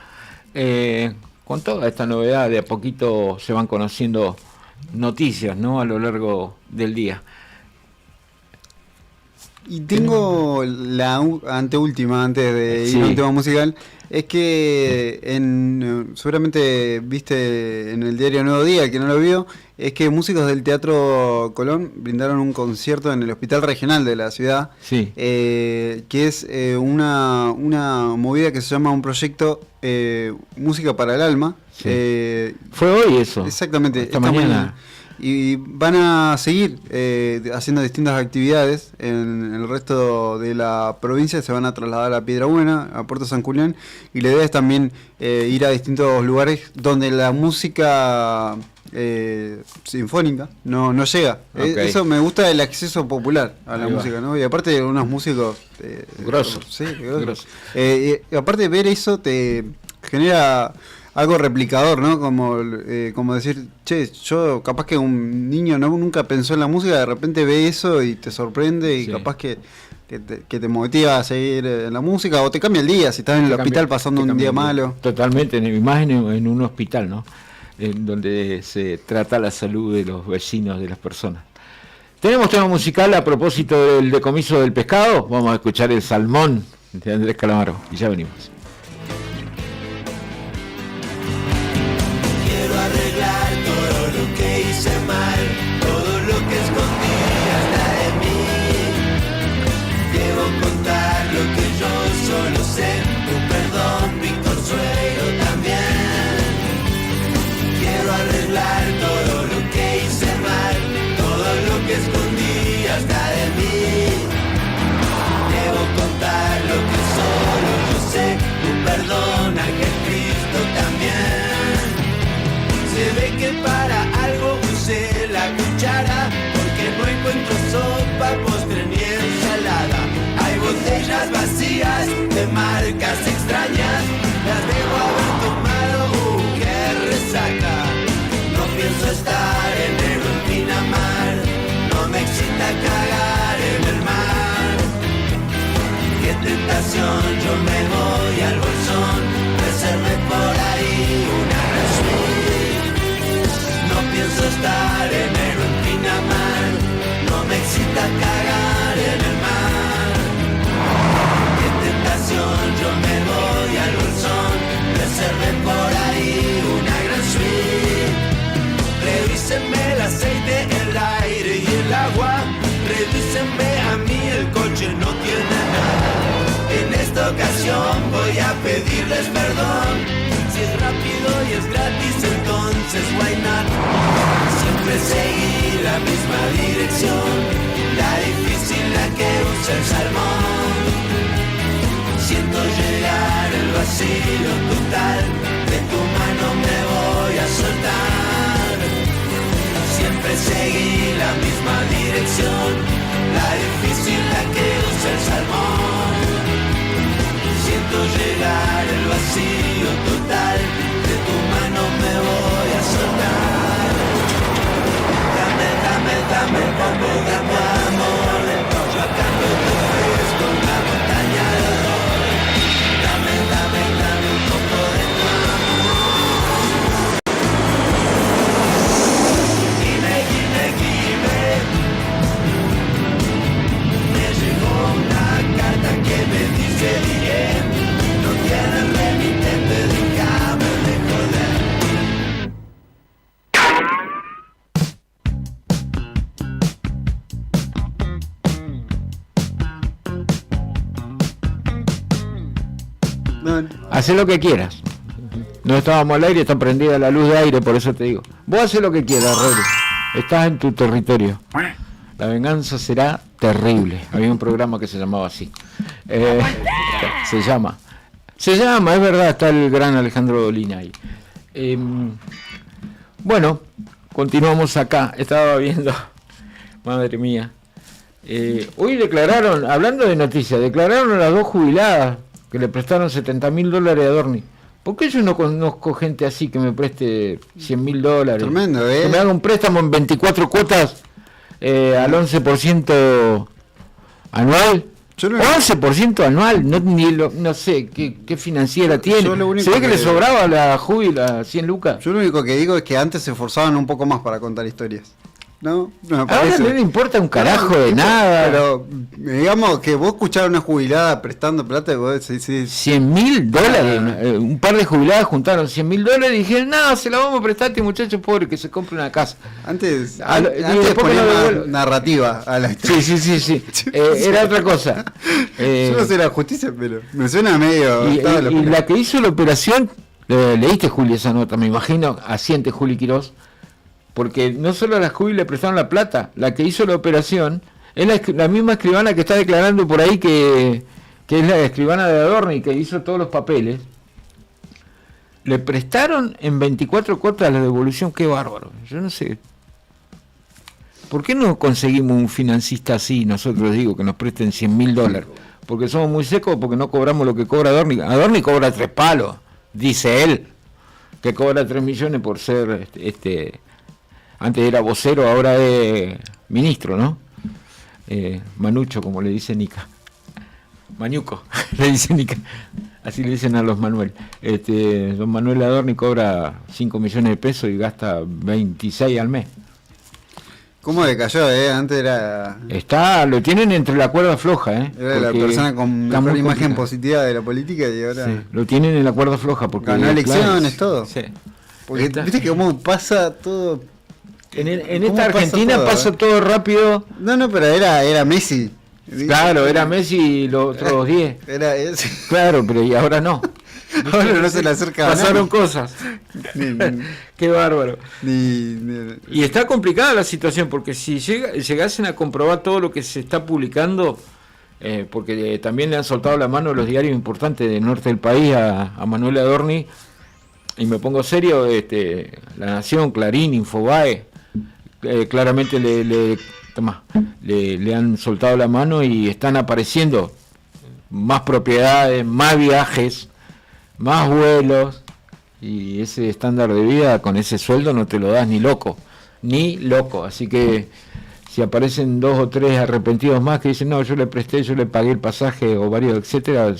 con toda esta novedad. De a poquito se van conociendo noticias, ¿no? A lo largo del día. Y tengo la anteúltima, antes de ir a un tema musical, es que seguramente viste en el diario Nuevo Día, el que no lo vio, es que músicos del Teatro Colón brindaron un concierto en el Hospital Regional de la ciudad, que es una movida que se llama un proyecto Música para el Alma. Fue hoy eso. Exactamente, esta mañana. Y van a seguir haciendo distintas actividades en el resto de la provincia. Se van a trasladar a Piedrabuena, a Puerto San Julián, y la idea es también ir a distintos lugares donde la música sinfónica no llega. Eso me gusta, el acceso popular a la música, ¿no? Y aparte de unos músicos grosos. Sí, grosos. Y aparte de ver eso te genera algo replicador, ¿no? Como decir, che, yo capaz que un niño nunca pensó en la música, de repente ve eso y te sorprende y capaz que te motiva a seguir en la música, o te cambia el día si estás en el hospital pasando un día malo. Totalmente, más en un hospital, ¿no? En donde se trata la salud de los vecinos, de las personas. Tenemos tema musical a propósito del decomiso del pescado. Vamos a escuchar El Salmón de Andrés Calamaro y ya venimos. Hice mal, todo lo que escondí hasta de mí. Debo contar lo que yo solo sé. Tu perdón, Víctor Suero también. Quiero arreglar todo lo que hice mal, todo lo que escondí hasta de mí. Debo contar lo que solo yo sé. Tu perdón, Ángel Cristo también. Se ve que para algo usé la cuchara, porque no encuentro sopa, postre ni ensalada. Hay botellas vacías de marcas extrañas, las debo haber tomado, qué resaca. No pienso estar enero en Pinamar, no me excita cagar en el mar. Qué tentación, yo me voy al bolsón, reservé por ahí una gran suite. No pienso estar enero en Pinamar, no me excita cagar en el mar. Qué tentación, yo me voy al bolsón, reservé por ahí una gran suite. Revísenme el aceite, el aire y el agua, revísenme a mí, el coche no tiene nada. En esta ocasión voy a pedirles perdón, si es rápido y es gratis entonces why not. Siempre seguí la misma dirección, la difícil la que usa el salmón. Siento llegar el vacío total, de tu mano me voy a soltar. Siempre seguí la misma dirección, la difícil la que usa el salmón. Siento llegar el vacío total, de tu mano me voy a soltar. Dame un poco de tu amor, yo a cambio te ofrezco una montaña de dolor. Dame un poco de tu amor. Dime. Me llegó una carta que me dice bien, no tienes remitente, déjame de joder. Hacé lo que quieras. No estábamos al aire, está prendida la luz de aire, por eso te digo. Vos hacé lo que quieras, Rory. Estás en tu territorio. La venganza será terrible. Había un programa que se llamaba así. Se llama, es verdad, está el gran Alejandro Dolina ahí. Bueno, continuamos acá. Estaba viendo, madre mía. Hoy declararon, hablando de noticias, declararon a las dos jubiladas que le prestaron $70.000 a Dorni ¿Por qué yo no conozco gente así que me preste $100.000? Tremendo, que me haga un préstamo en 24 cuotas al 11% anual. 11% anual, no sé qué financiera tiene. Se ve que le sobraba la jubila 100 lucas. Yo lo único que digo es que antes se esforzaban un poco más para contar historias. No me parece. Ahora no le importa un carajo de nada. Pero digamos que vos escuchar a una jubilada prestando plata y vos decís $100.000. Un par de jubiladas juntaron $100.000 y dijeron, no, se la vamos a prestar a este muchacho pobre que se compre una casa. Antes ponía más narrativa a la historia. Sí. Era otra cosa. Yo no sé la justicia, pero me suena medio. Y la que hizo la operación, leíste, Juli, esa nota, me imagino, asiente Juli Quirós. Porque no solo a la Jubi le prestaron la plata, la que hizo la operación es la misma escribana que está declarando por ahí que es la escribana de Adorni, que hizo todos los papeles. Le prestaron en 24 cuotas la devolución, qué bárbaro. Yo no sé. ¿Por qué no conseguimos un financista así, nosotros digo, que nos presten $100.000? Porque somos muy secos, porque no cobramos lo que cobra Adorni. Adorni cobra 3 palos, dice él, que cobra 3 millones por ser antes era vocero, ahora es ministro, ¿no? Manucho, como le dice Nica. Mañuco, le dice Nica. Así le dicen a los Manuel. Don Manuel Adorni cobra 5 millones de pesos y gasta 26 al mes. ¿Cómo decayó, Antes era... Lo tienen entre la cuerda floja, Era la persona con mejor imagen positiva de la política y ahora... Sí, lo tienen en la cuerda floja porque... Ganó elecciones, todo. Sí. Porque viste que cómo pasa todo... En esta Argentina pasa todo rápido. No, pero era Messi. Claro, era Messi los otros 10. Claro, pero y ahora no. Ahora no se le acerca. Pasaron cosas. Qué bárbaro. Y está complicada la situación, porque si llegasen a comprobar todo lo que se está publicando, porque también le han soltado la mano los diarios importantes del norte del país a Manuel Adorni, y me pongo serio, La Nación, Clarín, Infobae, claramente le han soltado la mano y están apareciendo más propiedades, más viajes, más vuelos, y ese estándar de vida con ese sueldo no te lo das ni loco, así que si aparecen 2 o 3 arrepentidos más que dicen, no, yo le presté, yo le pagué el pasaje o varios, etcétera,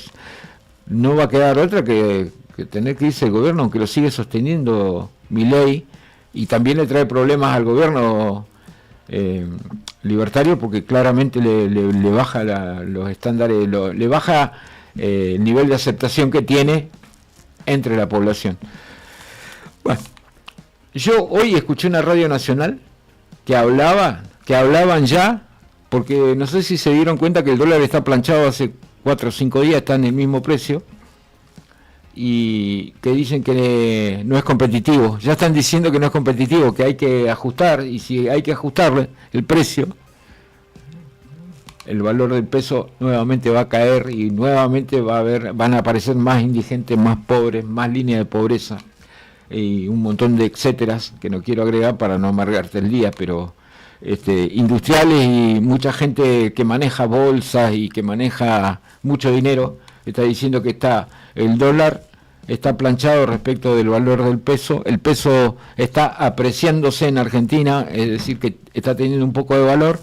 no va a quedar otra que tener que irse el gobierno, aunque lo sigue sosteniendo Milei, y también le trae problemas al gobierno libertario, porque claramente le baja los estándares, le baja el nivel de aceptación que tiene entre la población. Bueno, yo hoy escuché una radio nacional que hablaban ya, porque no sé si se dieron cuenta que el dólar está planchado hace 4 o 5 días, está en el mismo precio, y que dicen que no es competitivo. Ya están diciendo que no es competitivo, que hay que ajustar, y si hay que ajustarle el precio, el valor del peso nuevamente va a caer y nuevamente van a aparecer más indigentes, más pobres, más líneas de pobreza y un montón de etcéteras que no quiero agregar para no amargarte el día, pero industriales y mucha gente que maneja bolsas y que maneja mucho dinero está diciendo que el dólar está planchado respecto del valor del peso. El peso está apreciándose en Argentina, es decir, que está teniendo un poco de valor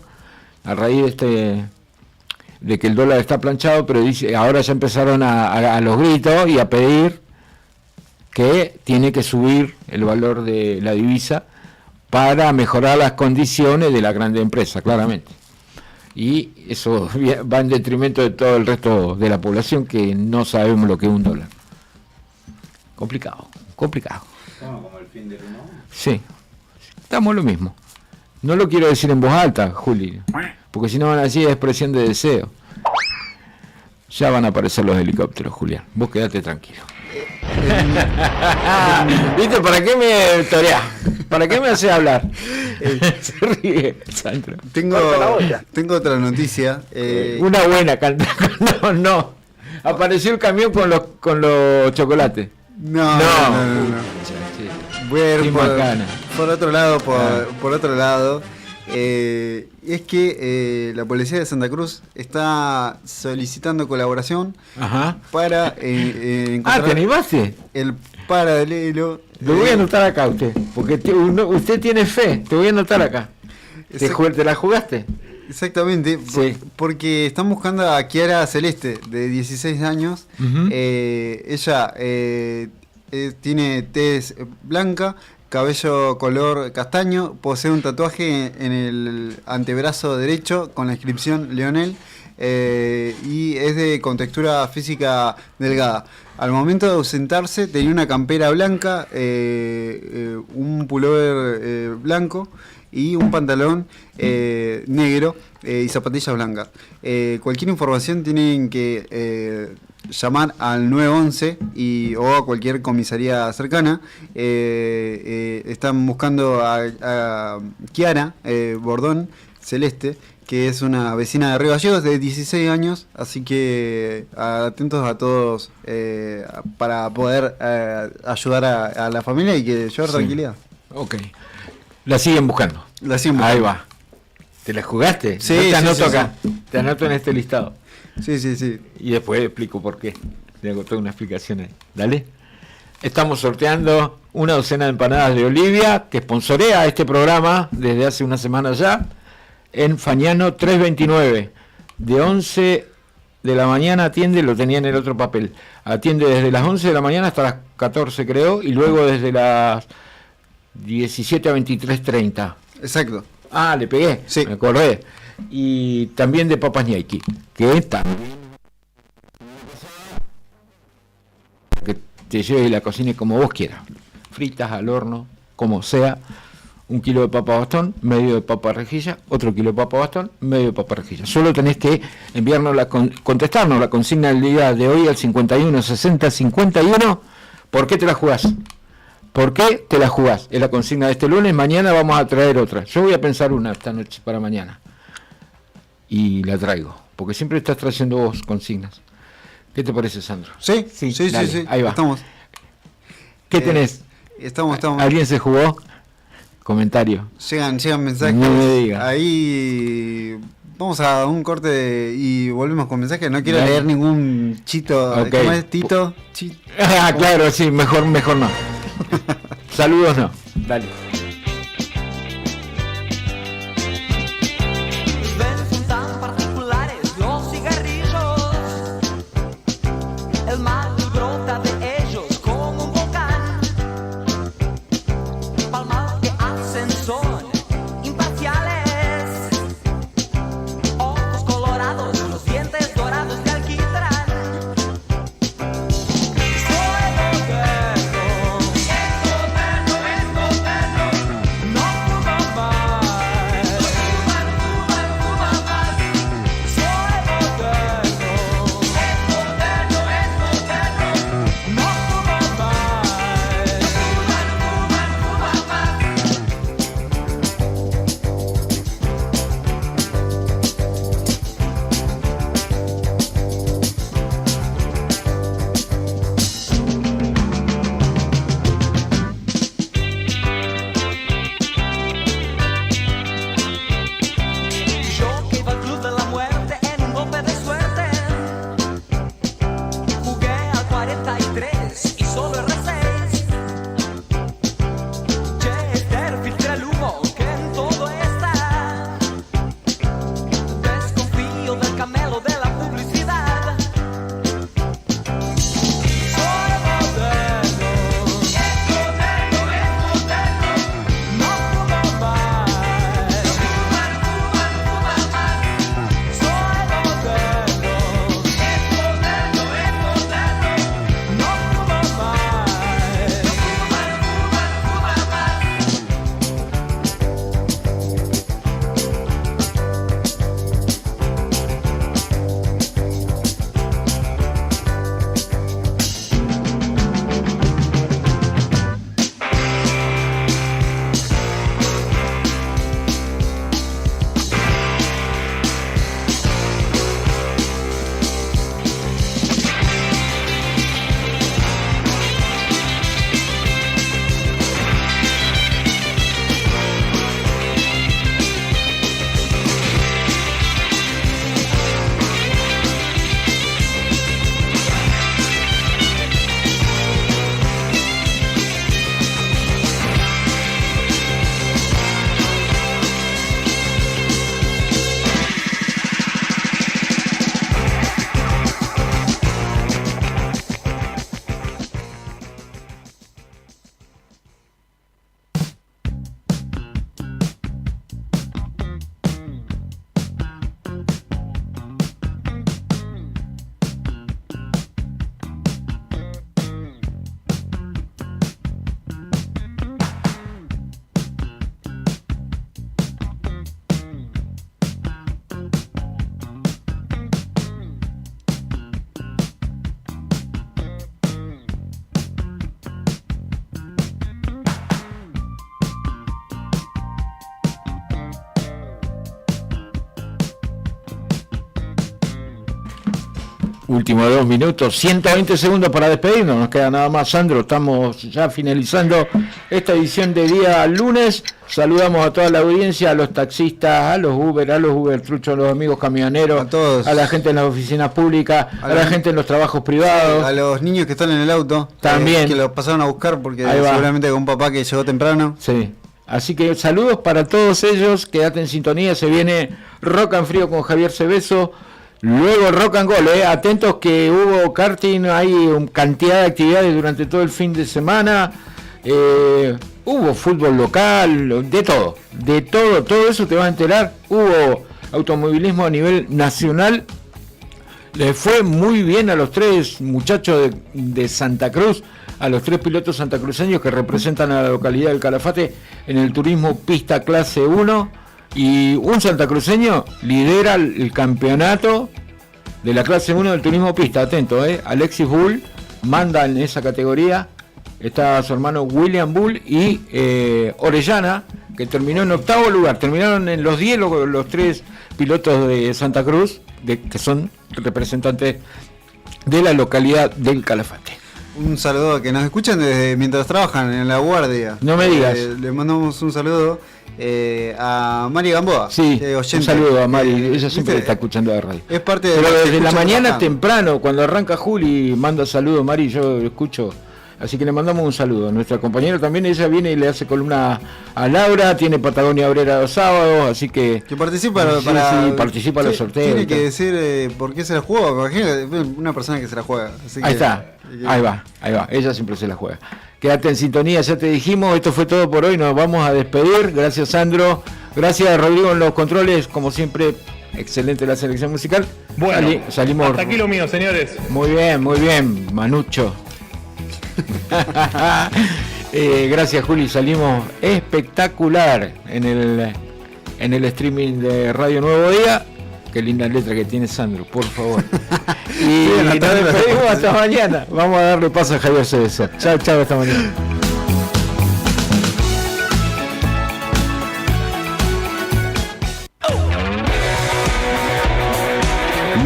a raíz de que el dólar está planchado, pero ahora ya empezaron a los gritos y a pedir que tiene que subir el valor de la divisa para mejorar las condiciones de la grande empresa, claramente. Y eso va en detrimento de todo el resto de la población, que no sabemos lo que es un dólar. Complicado. ¿Estamos como el fin del mundo? Sí, estamos lo mismo. No lo quiero decir en voz alta, Juli, porque si no van a decir expresión de deseo. Ya van a aparecer los helicópteros, Julián. Vos quedate tranquilo. ¿Viste? ¿Para qué me toreás? ¿Para qué me haces hablar? Se ríe, Sandro. Tengo otra noticia. Una buena, no. Apareció el camión con los chocolates. No. Voy a ir por otro lado, por otro lado. Es que la policía de Santa Cruz está solicitando colaboración para encontrar ¿te animaste? El paralelo. Lo voy a anotar acá usted, porque usted tiene fe, te voy a anotar acá. ¿Te la jugaste? Exactamente, sí. Porque están buscando a Kiara Celeste, de 16 años. Ella tiene tez blanca, cabello color castaño, posee un tatuaje en el antebrazo derecho con la inscripción Leonel y es de contextura física delgada. Al momento de ausentarse tenía una campera blanca, un pullover blanco y un pantalón negro y zapatillas blancas. Cualquier información tienen que llamar al 911 o a cualquier comisaría cercana. Están buscando a Kiara Bordón Celeste, que es una vecina de Río Gallegos de 16 años, así que atentos a todos para poder ayudar a la familia y que llevar tranquilidad. Ok. La siguen buscando. Ahí va. ¿Te la jugaste? Sí, Yo te anoto sí, acá. Sí. Te anoto en este listado. Sí. Y después explico por qué. Le hago toda una explicación ahí. Dale. Estamos sorteando una docena de empanadas de Olivia, que sponsorea este programa desde hace una semana ya, en Fañano 329. De 11 de la mañana atiende, lo tenía en el otro papel, atiende desde las 11 de la mañana hasta las 14 creo, y luego desde las 17 a 23:30. Exacto. Ah, le pegué, sí. Me acordé. Y también de papas ñaiki, que también que te lleves y la cocine como vos quieras, fritas al horno, como sea. 1 kilo de papa bastón, medio de papa rejilla, otro kilo de papa bastón, medio de papa rejilla. Solo tenés que contestarnos la consigna del día de hoy al 51 60 51. ¿Por qué te la jugás? ¿Por qué te la jugás? Es la consigna de este lunes. Mañana vamos a traer otra. Yo voy a pensar una esta noche para mañana. Y la traigo. Porque siempre estás trayendo vos consignas. ¿Qué te parece, Sandro? Sí. Ahí va. Estamos. ¿Qué tenés? Estamos. ¿Alguien se jugó? Comentario. Llegan mensajes. No me digas. Ahí vamos a un corte y volvemos con mensajes. No quiero leer ningún chito. Okay. ¿Cómo es, Tito? Claro, sí, mejor no. Saludos no. Dale. Ven, son tan particulares los cigarrillos. El mal brota de ellos como un volcán. Palmas que hacen son imparciales. Ojos colorados, los dientes dorados de alquitrán. Soy moderno. Es moderno. Últimos 2 minutos, 120 segundos para despedirnos, nos queda nada más, Sandro, estamos ya finalizando esta edición de día lunes. Saludamos a toda la audiencia, a los taxistas, a los Uber truchos, a los amigos camioneros, a todos, a la gente en las oficinas públicas, a la gente en los trabajos privados, a los niños que están en el auto, también que los pasaron a buscar porque seguramente con un papá que llegó temprano. Sí. Así que saludos para todos ellos, quédate en sintonía, se viene Rock and Frío con Javier Cebeso. Luego Rock and Goal, atentos que hubo karting, hay cantidad de actividades durante todo el fin de semana, hubo fútbol local, de todo eso te vas a enterar. Hubo automovilismo a nivel nacional, les fue muy bien a los 3 muchachos de Santa Cruz, a los 3 pilotos santacruceños que representan a la localidad del Calafate en el turismo pista clase 1. Y un santacruceño lidera el campeonato de la clase 1 del turismo pista, atento, Alexis Bull manda en esa categoría, está su hermano William Bull y Orellana, que terminó en 8º lugar, terminaron en los 10 los 3 pilotos de Santa Cruz, que son representantes de la localidad del Calafate. Un saludo a que nos escuchan desde mientras trabajan en la guardia. No me digas. Le mandamos un saludo a Mari Gamboa. Sí, un saludo a Mari, ella siempre está escuchando la radio. Es parte de Pero desde la mañana trabajando. Temprano, cuando arranca Juli, manda saludos, Mari, yo escucho. Así que le mandamos un saludo a nuestra compañera también, ella viene y le hace columna a Laura, tiene Patagonia Obrera los sábados, así que participa participa en los sorteos. Tiene que decir por qué se la juega, imagínate, una persona que se la juega. Así Ahí está, ahí va, ella siempre se la juega. Quédate en sintonía, ya te dijimos, esto fue todo por hoy, nos vamos a despedir. Gracias Sandro, gracias Rodrigo en los controles, como siempre, excelente la selección musical. Bueno, salimos. Hasta aquí lo mío, señores. Muy bien, Manucho. Gracias Juli, salimos espectacular en el streaming de Radio Nuevo Día. Qué linda letra que tiene Sandro, por favor. Y nos despedimos hasta mañana. Vamos a darle paso a Javier Cebeso. Chao, hasta mañana.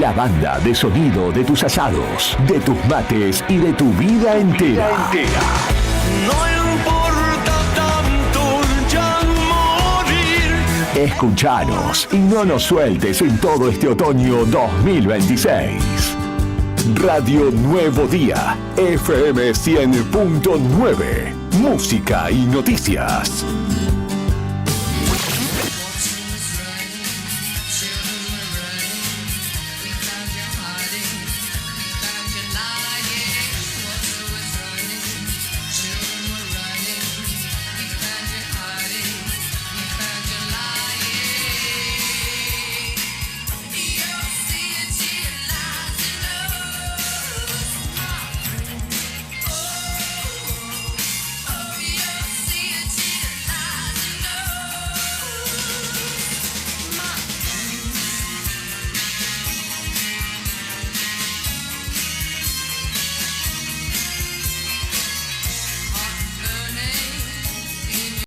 La banda de sonido de tus asados, de tus mates y de tu vida entera. No importa tanto ya morir. Escuchanos y no nos sueltes en todo este otoño 2026. Radio Nuevo Día, FM 100.9. Música y noticias.